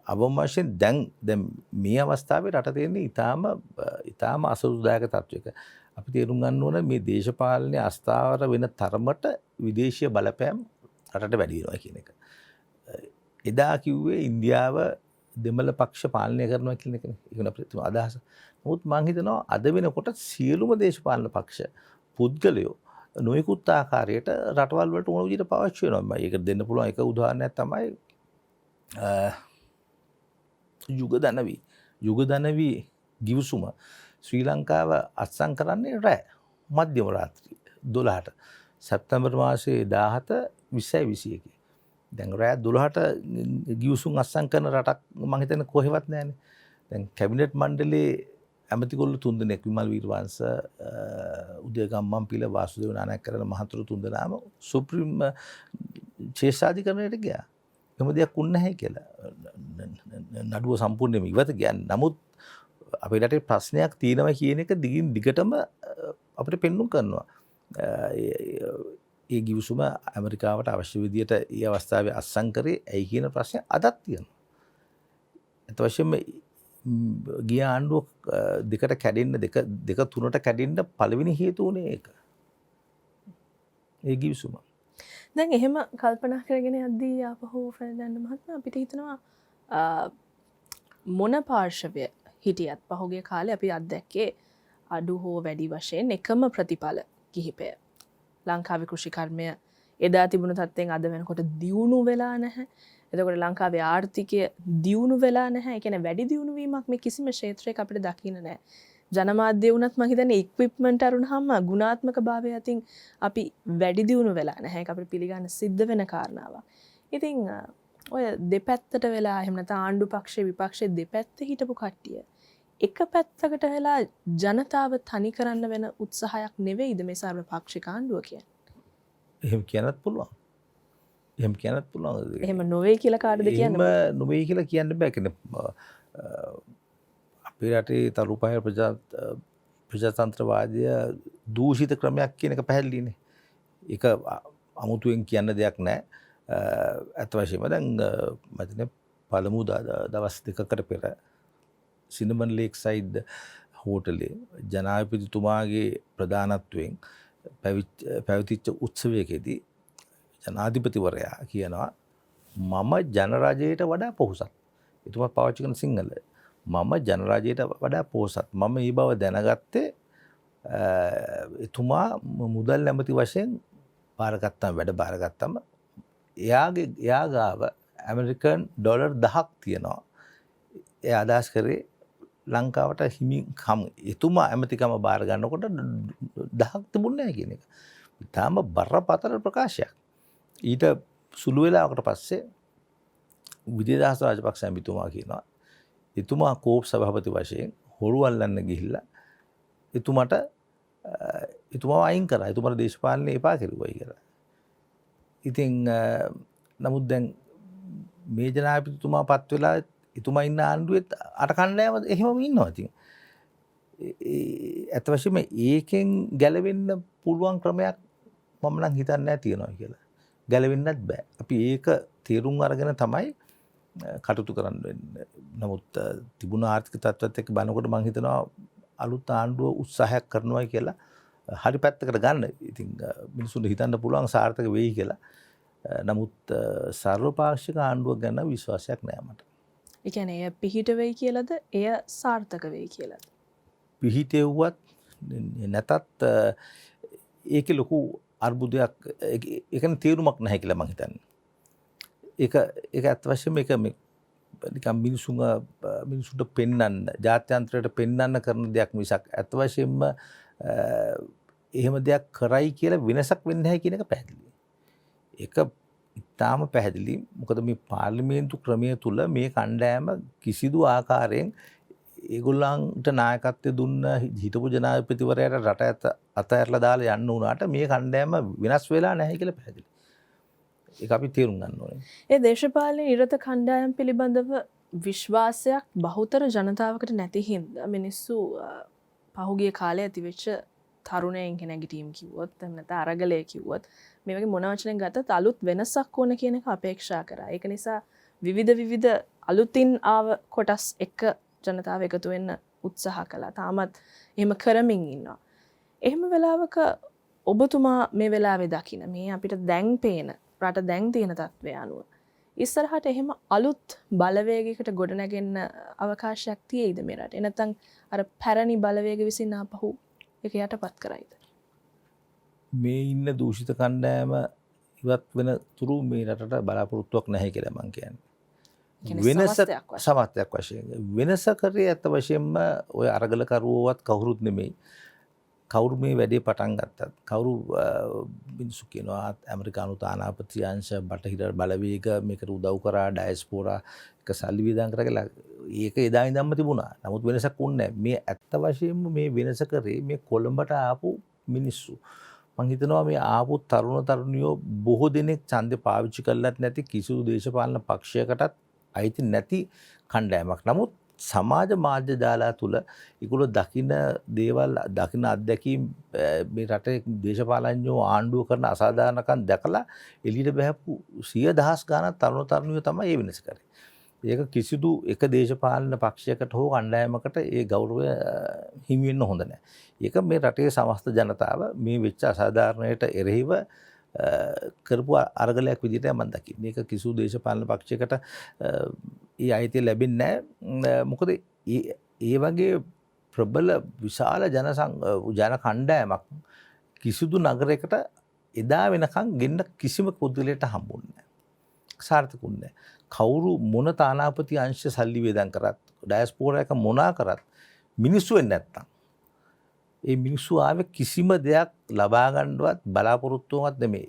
අවම වශයෙන් දැන් මේ අවස්ථාවේ රට තියෙන්නේ ඊටාම අසතුටුදායක තත්වයක. අපි තේරුම් ගන්න ඕන මේ දේශපාලනයේ අස්ථාවර වෙන තරමට විදේශීය බලපෑම් රටට වැඩි වෙනවා කියන එක. එදා කිව්වේ ඉන්දියාව දෙමළ පක්ෂ පාලනය කරනවා කියන එකනේ. ඒක අපිට අදහස. නමුත් මම හිතනවා අද වෙනකොට සියලුම දේශපාලන පක්ෂ පුද්ගලයෝ නොයෙකුත් ආකාරයට රටවල් වලට ඕන විදිහට පාවිච්චි වෙනවා. මම ඒක දෙන්න පුළුවන් එක උදාහරණයක් තමයි යුගදනවි ගිවිසුම ශ්‍රී ලංකාව අත්සන් කරන්නේ රෑ මධ්‍යම රාත්‍රී 12ට සැප්තැම්බර් මාසයේ 17 20යි 21. දැන් රෑ 12ට ගිවිසුම් අත්සන් කරන රටක් මම හිතන්නේ කොහෙවත් නැහැනේ. දැන් කැබිනට් මණ්ඩලයේ ඇමතිගොල්ලෝ තුන්දෙනෙක් විමල් වීරවංශ උදය ගම්මන්පිල වාසුදේව නානායක කරන මහතුරු තුන්දෙනාම සුප්‍රීම ශේෂාධිකරණයට ගියා. එහෙම දෙයක් වුණ නැහැ කියලා. නඩුව සම්පූර්ණයෙන්ම ඉවත ගියා. නමුත් අපේ රටේ ප්‍රශ්නයක් තියෙනවා කියන එක දිගින් දිගටම අපිට පෙන්වුම් කරනවා. ඒ ගිවිසුම ඇමරිකාවට අවශ්‍ය විදියට ඒ අවස්ථාවේ අත්සන් කරේ ඇයි කියන ප්‍රශ්නය අදත් තියෙනවා. ඒත් වශයෙන්ම ගිය ආණ්ඩුව දෙකට කැඩෙන්න දෙක තුනට කැඩෙන්න පළවෙනි හේතුව උනේ ඒක. ඒ ගිවිසුම. දැන් එහෙම කල්පනා කරගෙන යද්දී ආපහු ෆර්ඩිනාන්ඩ් මහත්මයා අපිට හිතනවා මොන පාර්ශවය හිටියත් පහුගිය කාලේ අපි අත්දැක්කේ අඩු හෝ වැඩි වශයෙන් එකම ප්‍රතිඵල කිහිපය. ලංකාවේ කෘෂිකර්මය එදා තිබුණු තත්ත්වයෙන් අද වෙනකොට දියුණු වෙලා නැහැ. එතකොට ලංකාවේ ආර්ථිකය දියුණු වෙලා නැහැ. ඒ කියන්නේ වැඩි දියුණු වීමක් මේ කිසිම ක්ෂේත්‍රයක අපිට දකින්න නැහැ. ජනමාධ්‍ය වුණත් මම හිතන්නේ ඉක්විප්මන්ට් අරුණාම ගුණාත්මක භාවය අතින් අපි වැඩි දියුණු වෙලා නැහැ. ඒක අපිට පිළිගන්න සිද්ධ වෙන කාරණාවක්. ඉතින් ඔය දෙපැත්තට වෙලා එහෙම නැත්නම් ආණ්ඩු පක්ෂේ විපක්ෂේ දෙපැත්තේ හිටපු කට්ටිය එක පැත්තකට වෙලා ජනතාව තනි කරන්න වෙන උත්සාහයක් නෙවෙයිද මේ සර්ව පාක්ෂික ආණ්ඩුව කියන්නේ? එහෙම කියන්නත් පුළුවන්. එහෙම නොවේ කියලා කාටද කියන්නේ? එහෙම නොවේ කියලා කියන්න බෑ. කියන්නේ අපේ රටේ තරුපය ප්‍රජාතන්ත්‍රවාදය දූෂිත ක්‍රමයක් කියන එක පැහැදිලිනේ. ඒක අමුතුවෙන් කියන්න දෙයක් නැහැ. ඇත්ත වශයෙන්ම දැන් මම පළමු දවස් දෙකකට පෙර සිනමන් ලේක් සයිඩ් හෝටලේ ජනාධිපතිතුමාගේ ප්‍රධානත්වයෙන් පැවතිච්ච උත්සවයකදී ජනාධිපතිවරයා කියනවා මම ජනරජයට වඩා පොහොසත්. එතුමා පාවිච්චි කරන සිංහල මම ජනරජයට වඩා පොහොසත්. මම මේ බව දැනගත්තේ එතුමා මුදල් ඇමති වශයෙන් වැඩ බාරගත්තම එයා ගාව ඇමරිකන් ඩොලර් 1000ක් තියෙනවා. ඒ අදහස් කරේ ලංකාවට හිමිකම් එතුමා ඇමතිකම බාර ගන්නකොට 1000ක් තිබුණේ නැහැ කියන එක. ඊටාම බරපතල ප්‍රකාශයක්. ඊට සුළු වෙලාවකට පස්සේ විජේදාස රාජපක්ෂ ඇමතිතුමා කියනවා එතුමා කෝප් සභාපති වශයෙන් හොරු අල්ලන්න ගිහිල්ලා එතුමාට එතුමාව අයින් කරා. එතුමාට දේශපාලනය එපා කෙරුවයි කියලා. ඉතින් නමුත් දැන් මේ ජනාධිපතිතුමා පත් වෙලා එතුමා ඉන්න ආණ්ඩුවෙත් අර කණ්ඩායම එහෙමම ඉන්නවා. ඉතින් ඇත්ත වශයෙන්ම ඒකෙන් ගැලවෙන්න පුළුවන් ක්‍රමයක් මම නම් හිතන්නේ නැහැ තියෙනවා කියලා. ගැලවෙන්නත් බෑ. අපි ඒක තේරුම් අරගෙන තමයි කටයුතු කරන්න වෙන්නේ. නමුත් තිබුණ ආර්ථික තත්ත්වයට එක්ක බලනකොට මම හිතනවා අලුත් ආණ්ඩුව උත්සාහයක් කරනවා කියලා හරි පැත්තකට ගන්න. ඉතින් මිනිස්සුන්ට හිතන්න පුළුවන් සාර්ථක වෙයි කියලා. නමුත් සර්වපාක්ෂික ආණ්ඩුවක් ගැන විශ්වාසයක් නැහැ මට. ඒ කියන්නේ එය පිහිට වෙයි කියලාද එය සාර්ථක වෙයි කියලාද? පිහිටෙව්වත් නැතත් ඒකේ ලොකු අර්බුදයක් ඒකන තේරුමක් නැහැ කියලා මම හිතන්නේ. ඒක ඇත්ත වශයෙන්ම ඒක නිකම් මිනිසුන්ට පෙන්වන්න ජාත්‍යන්තරයට පෙන්වන්න කරන දෙයක් මිසක් ඇත්ත වශයෙන්ම එහෙම දෙයක් කරයි කියලා වෙනසක් වෙන්නේ නැහැ කියන එක පැහැදිලි. ඒක ඉතාම පැහැදිලි. මොකද මේ පාර්ලිමේන්තු ක්‍රමය තුල මේ කණ්ඩායම කිසිදු ආකාරයෙන් ඒගොල්ලන්ට නායකත්වය දුන්න හිටපු ජනාධිපතිවරයාට රට අතහැරලා දාලා යන්න උනාට මේ කණ්ඩායම වෙනස් වෙලා නැහැ කියලා පැහැදිලි. ඒක අපි තේරුම් ගන්න ඕනේ. ඒ දේශපාලන නිරත කණ්ඩායම් පිළිබඳව විශ්වාසයක් බහුතර ජනතාවකට නැති හින්දා මිනිස්සු පහුගිය කාලේ ඇතිවෙච්ච තරුණයන් නැගිටීම් කිව්වොත් නැත්නම් අරගලය කිව්වොත් මේ වගේ මොන වචනෙන් ගත්තත් අලුත් වෙනසක් ඕන කියන එක අපේක්ෂා කරා. ඒක නිසා විවිධ අලුතින් ආව කොටස් එක ජනතාව එකතු වෙන්න උත්සාහ කළා. තාමත් එහෙම කරමින් ඉන්නවා. එහෙම වෙලාවක ඔබතුමා මේ වෙලාවේ දකින මේ අපිට දැන් පේන රට දැන් තියෙන තත්ත්වය අනුව ඉස්සරහට එහෙම අලුත් බලවේගයකට ගොඩනැගෙන්න අවකාශයක් තියෙයිද මේ රටේ? නැත්නම් අර පැරණි බලවේග විසින් ආපහු ඒක යටපත් කරයිද? මේ ඉන්න දූෂිත කණ්ඩායම ඉවත් වෙන තුරු මේ රටට බලාපොරොත්තුවක් නැහැ කියලා මම කියන්නේ. සමස්තයක් වශයෙන් වෙනස කරේ ඇත්ත වශයෙන්ම ඔය අරගලකරුවෝවත් කවුරුත් නෙමෙයි. කවුරු මේ වැඩේ පටන් ගත්තත් කවුරු මිනිස්සු කියනවා ඇමරිකානු තානාපති අංශ බටහිර බලවේග මේකට උදව් කරා ඩයස්පෝරා එක සල්ලි වියදම් කරලා ඒක එදා ඉඳන්ම තිබුණා. නමුත් වෙනසක් වුණේ නැහැ. මේ ඇත්ත වශයෙන්ම මේ වෙනස කරේ මේ කොළඹට ආපු මිනිස්සු. මම හිතනවා මේ ආපු තරුණ තරුණියෝ බොහෝ දෙනෙක් ඡන්දේ පාවිච්චි කළත් නැති කිසිදු දේශපාලන පක්ෂයකටත් අයිති නැති කණ්ඩායමක්. නමුත් සමාජ මාධ්‍ය ජාලා තුල ඒගොල්ලෝ දකින්න දේවල් දකින්න අත්දැකීම් මේ රටේ දේශපාලඥයෝ ආණ්ඩුව කරන අසාධාරණකම් දැකලා එළියට බහපු 100,000 ගණන් තරුණ තරුණියෝ තමයි මේ වෙනස කරේ. ඒක කිසිදු එක දේශපාලන පක්ෂයකට හෝ කණ්ඩායමකට ඒ ගෞරවය හිමි වෙන්න හොඳ නැහැ. ඒක මේ රටේ සමස්ත ජනතාව මේ වෙච්ච අසාධාරණයට එරෙහිව කරපු අරගලයක් විදිහට මම දකින්නේ. මේක කිසිදු දේශපාලන පක්ෂයකට ඒ අයිතිය ලැබෙන්නේ නැහැ. මොකද ඒ වගේ ප්‍රබල විශාල ජන කණ්ඩායමක් කිසිදු නගරයකට එදා වෙනකන් ගෙන්න කිසිම පුද්ගලයෙක්ට හම්බුන්නේ නැහැ. සාර්ථකුන්නේ නැහැ. කවුරු මොන තානාපති අංශ සල්ලි වේදම් කරත් ඩයස්පෝරා එක මොනා කරත් මිනිස්සු වෙන්නේ නැත්තම් ඒ මිනිස්සු ආවේ කිසිම දෙයක් ලබා ගන්නවත් බලාපොරොත්තුවක් නෙමෙයි.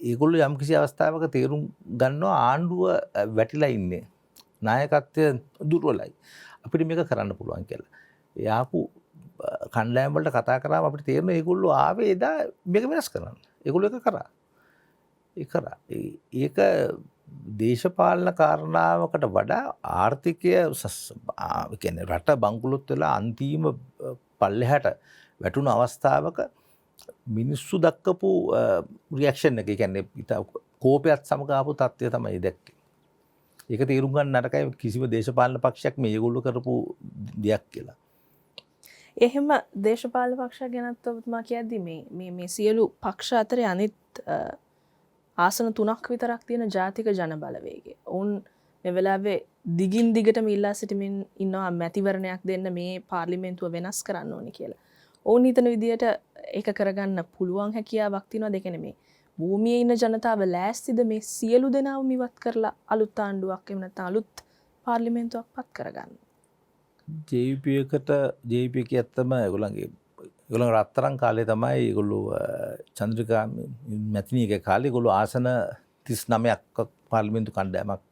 ඒගොල්ලෝ යම් කිසි අවස්ථාවක තේරුම් ගන්නවා ආණ්ඩුව වැටිලා ඉන්නේ. නායකත්වය දුර්වලයි. අපිට මේක කරන්න පුළුවන් කියලා. ඒ ආපු කණ්ඩායම් වලට කතා කරාම අපිට තේරෙනවා ඒගොල්ලෝ ආවේ එදා මේක වෙනස් කරන්න. ඒගොල්ලෝ ඒක කරා. ඒක දේශපාලන කාරණාවකට වඩා ආර්ථිකය කියන්නේ රට බංකුලොත් වෙලා අන්තිම පල්ලෙහාට වැටුණු අවස්ථාවක මිනිස්සු දක්වපු රියැක්ෂන් එක කියන්නේ කෝපයත් සමග ආපු තත්ත්වය තමයි දැක්කේ. ඒක තේරුම් ගන්න නරකයි කිසිම දේශපාලන පක්ෂයක් මේගොල්ලෝ කරපු දෙයක් කියලා. එහෙම දේශපාලන පක්ෂ ගැනත් ඔබතුමා කියද්දි මේ සියලු පක්ෂ අතරේ අනිත් ආසන 3ක් විතරක් තියෙන ජාතික ජන බලවේගය. ඔවුන් මේ වෙලාවේ දිගින් දිගටම ඉල්ලා සිටමින් ඉන්නවා මැතිවරණයක් දෙන්න මේ පාර්ලිමේන්තුව වෙනස් කරන්න ඕනි කියලා. ඔවුන් හිතන විදියට ඒක කරගන්න පුළුවන් හැකියාවක් තියෙනවා. දෙක නෙමෙයි. භූමියේ ඉන්න ජනතාව ලෑස්තිද මේ සියලු දෙනාම ඉවත් කරලා අලුත් ආණ්ඩුවක් එහෙම නැත්නම් අලුත් පාර්ලිමේන්තුවක් පත් කරගන්න? JVP එකට JVP එක ඇත්තම ඒගොල්ලෝ රත්තරන් කාලේ තමයි ඒගොල්ලෝ චන්ද්‍රිකා මැතිණියගේ කාලේ ඒගොල්ලෝ ආසන 39ක් පාර්ලිමේන්තු කණ්ඩායමක්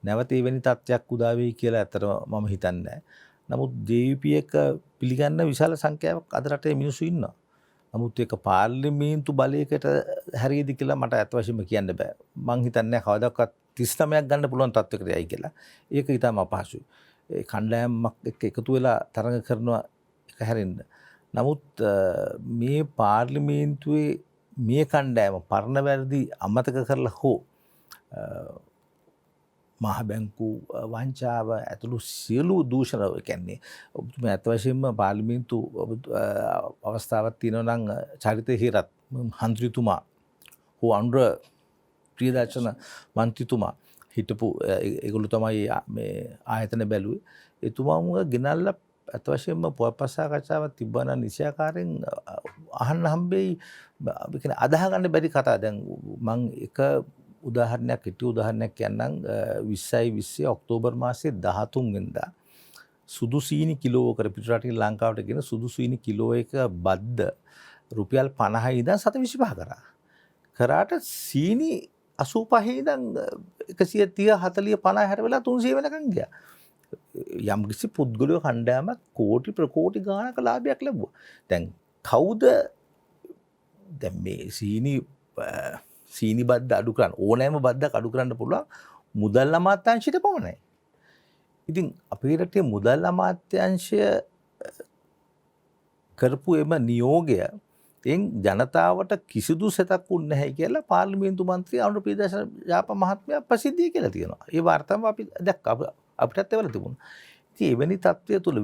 නැවත එවැනි තත්ත්වයක් උදා වෙයි කියලා ඇත්තටම මම හිතන්නේ නැහැ. නමුත් JVP එක පිළිගන්න විශාල සංඛ්‍යාවක් අද රටේ මිනිස්සු ඉන්නවා. නමුත් ඒක පාර්ලිමේන්තු බලයකට හැරියද කියලා මට අත් වශයෙන්ම කියන්න බෑ. මං හිතන්නේ කවදාවත් 39ක් ගන්න පුළුවන් තත්ත්වයකට යයි කියලා. ඒක ඊටම අපහසුයි. ඒ කණ්ඩායමක් එක්ක එකතු වෙලා තරඟ කරනවා එක හැරෙන්න. නමුත් මේ පාර්ලිමේන්තුවේ මේ කණ්ඩායම පරණ වැරදි අමතක කරලා හෝ මහ බැංකු වංචාව ඇතුළු සියලු දූෂණ කියන්නේ ඔබතුමා ඇත්ත වශයෙන්ම පාර්ලිමේන්තු අවස්ථාවක් තියෙනවා නම් චරිත හිරත් මන්ත්‍රීතුමා හෝ අනුර ප්‍රියදර්ශන මන්ත්‍රීතුමා හිටපු ඒගොල්ලෝ තමයි මේ ආයතන බැලුවේ. එතුමාම ගෙනල්ලා ඇත්ත වශයෙන්ම පුවත්පත් සාකච්ඡාවක් තිබ්බා නම් නිසියාකාරයෙන් අහන්න හම්බෙයි. ඒ කියන්නේ අදාහ ගන්න බැරි කතා. දැන් මම එක උදාහරණයක් හිටිය උදාහරණයක් කියන්නම් 2020 ඔක්තෝබර් මාසයේ 13 වෙනිදා සුදු සීනි කිලෝවකට පිටරටින් ලංකාවට ගෙන සුදු සීනි කිලෝ එක බද්ද රුපියල් 50 ඉඳන් 725 කරා. කරාට සීනි 85 ඉඳන් 130 40 50 හැර වෙලා 300 වෙනකන් ගියා. යම් කිසි පුද්ගලික කණ්ඩායමක් කෝටි ප්‍රකෝටි ගාණක ලාභයක් ලැබුවා. දැන් කවුද දැන් මේ සීනි බද්ද අඩු කරන්න ඕනෑම බද්දක් අඩු කරන්න පුළුවන් මුදල් අමාත්‍යාංශයට පමණයි. ඉතින් අපේ රටේ මුදල් අමාත්‍යාංශය කරපු එම නියෝගයෙන් ජනතාවට කිසිදු සෙතක් වුන්නේ නැහැ කියලා පාර්ලිමේන්තු මන්ත්‍රී අනුර ප්‍රියදර්ශන යාප මහත්මයා ප්‍රසිද්ධිය කියලා තියෙනවා. ඒ වාර්තාව අපි දැක්කා අපිටත් ඒවල තිබුණා. ඉතින් එවැනි තත්ත්වය තුළ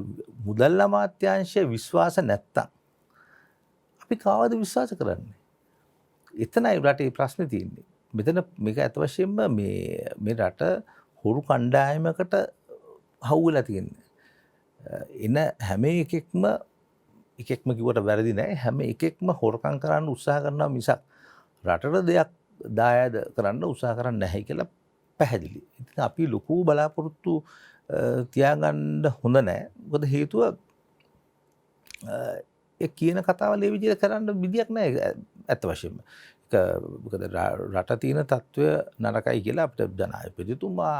මුදල් අමාත්‍යාංශය විශ්වාස නැත්තම් අපි කාවද විශ්වාස කරන්නේ? එතනයි රටේ ප්‍රශ්නේ තියෙන්නේ. මෙතන මේක ඇත්ත වශයෙන්ම මේ රට හොරු කණ්ඩායමකට හවු වෙලා තියෙන්නේ. එන හැම එකෙක්ම කිව්වට වැරදි නෑ. හැම එකෙක්ම හොරකම් කරන්න උත්සාහ කරනවා මිසක් රටට දෙයක් දායාද කරන්න උත්සාහ කරන්නේ නැහැ කියලා පැහැදිලි. ඉතින් අපි ලොකු බලාපොරොත්තු තියාගන්න හොඳ නෑ. මොකද හේතුව ඒ කියන කතාව ලේ විදිහට කරන්න විදියක් නැහැ ඇත්ත වශයෙන්ම. මොකද රට තියෙන තත්ත්වය නරකයි කියලා අපිට ජනාධිපතිතුමා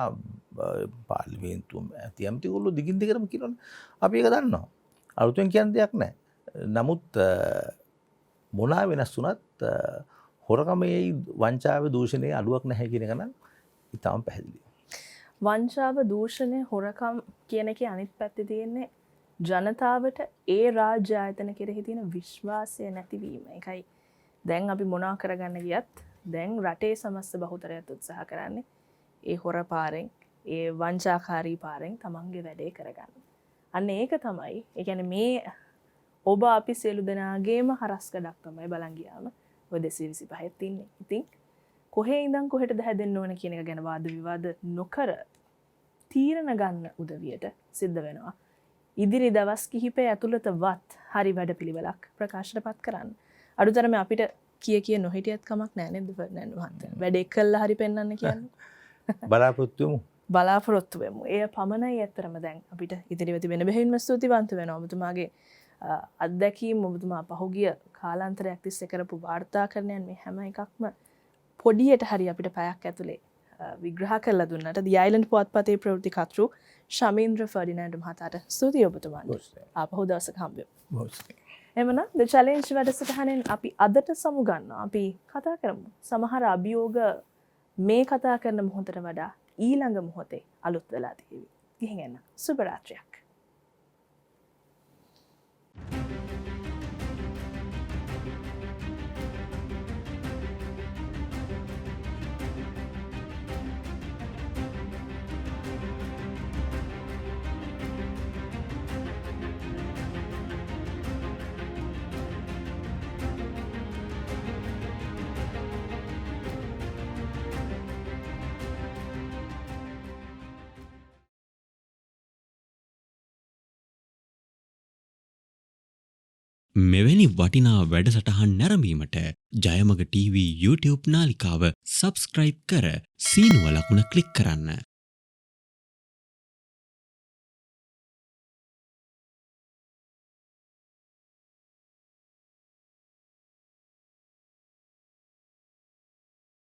පාර්ලිමේන්තුව ඇතියම්තිගොල්ලෝ දිගින් දිගටම කියනවනේ. අපි ඒක දන්නවා. අලුතෙන් කියන්න දෙයක් නැහැ. නමුත් මොනවා වෙනස් වුණත් හොරකමේ වංචාවේ දූෂණයේ අඩුවක් නැහැ කියන එක නම් ඉතාම පැහැදිලියි. වංචාව දූෂණය හොරකම් කියන එකේ අනිත් පැත්තේ තියෙන්නේ ජනතාවට ඒ රාජ්‍ය ආයතන කෙරෙහි තියෙන විශ්වාසය නැතිවීම. ඒකයි දැන් අපි මොනවා කරගන්න ගියත් දැන් රටේ සමස්ත බහුතරයත් උත්සාහ කරන්නේ ඒ හොර පාරෙන් ඒ වංචාකාරී පාරෙන් තමන්ගේ වැඩේ කරගන්න. අන්න ඒක තමයි. ඒ කියන්නේ මේ ඔබ අපි සියලු දෙනාගේම හරස්කඩක් තමයි බලන් ගියාම ඔය 225ත් ඉන්නේ. ඉතින් කොහේ ඉඳන් කොහෙටද හැදෙන්න ඕන කියන එක ගැන වාද විවාද නොකර තීරණ ගන්න උදවියට සිද්ධ වෙනවා. ඉදිරි දවස් කිහිපය ඇතුළතවත් හරි වැඩපිළිවෙලක් ප්‍රකාශයටපත් කරන්න. අඩුතරම අපිට කිය නොහිටියත් කමක් නැහැ නේද ෆර්නෑන්ඩෝ මහත්තයා. වැඩේ කළා හරි පෙන්වන්න කියන්නේ. බලාපොරොත්තු වෙමු. එය පමණයි ඇත්තරම දැන් අපිට ඉදිරිව තිබෙන බෙහෙවින්ම ස්තුතිවන්ත වෙනවා. ඔබතුමාගේ අත්දැකීම් ඔබතුමා පහුගිය කාලාන්තරයක් තිස්සේ කරපු වාර්තාකරණයන් මේ හැම එකක්ම පොඩියට හරි අපිට පැයක් ඇතුලේ විග්‍රහ කරලා දුන්නට දී අයිලන්ඩ් පුවත්පතේ ප්‍රවෘත්ති කර්තෘ ශමීන්ද්‍ර ෆර්ඩිනෑන්ඩ් මහතාට ස්තුතියි ඔබතුමාට. ආපහු දවසක හම්බෙමු. එමනම් ද චැලෙන්ජ් වැඩසටහනෙන් අපි අදට සමුගන්නවා. අපි කතා කරමු. සමහර අභියෝග මේ කතා කරන මොහොතට වඩා ඊළඟ මොහොතේ අලුත් වෙලා තියෙවි. ගිහින් එන්න. සුබ රාත්‍රියක්. මෙවැනි වටිනා වැඩසටහන් නැරඹීමට ජයමග TV YouTube නාලිකාව සබස්ක්‍රයිබ් කර සීනුව ලකුණ ක්ලික් කරන්න.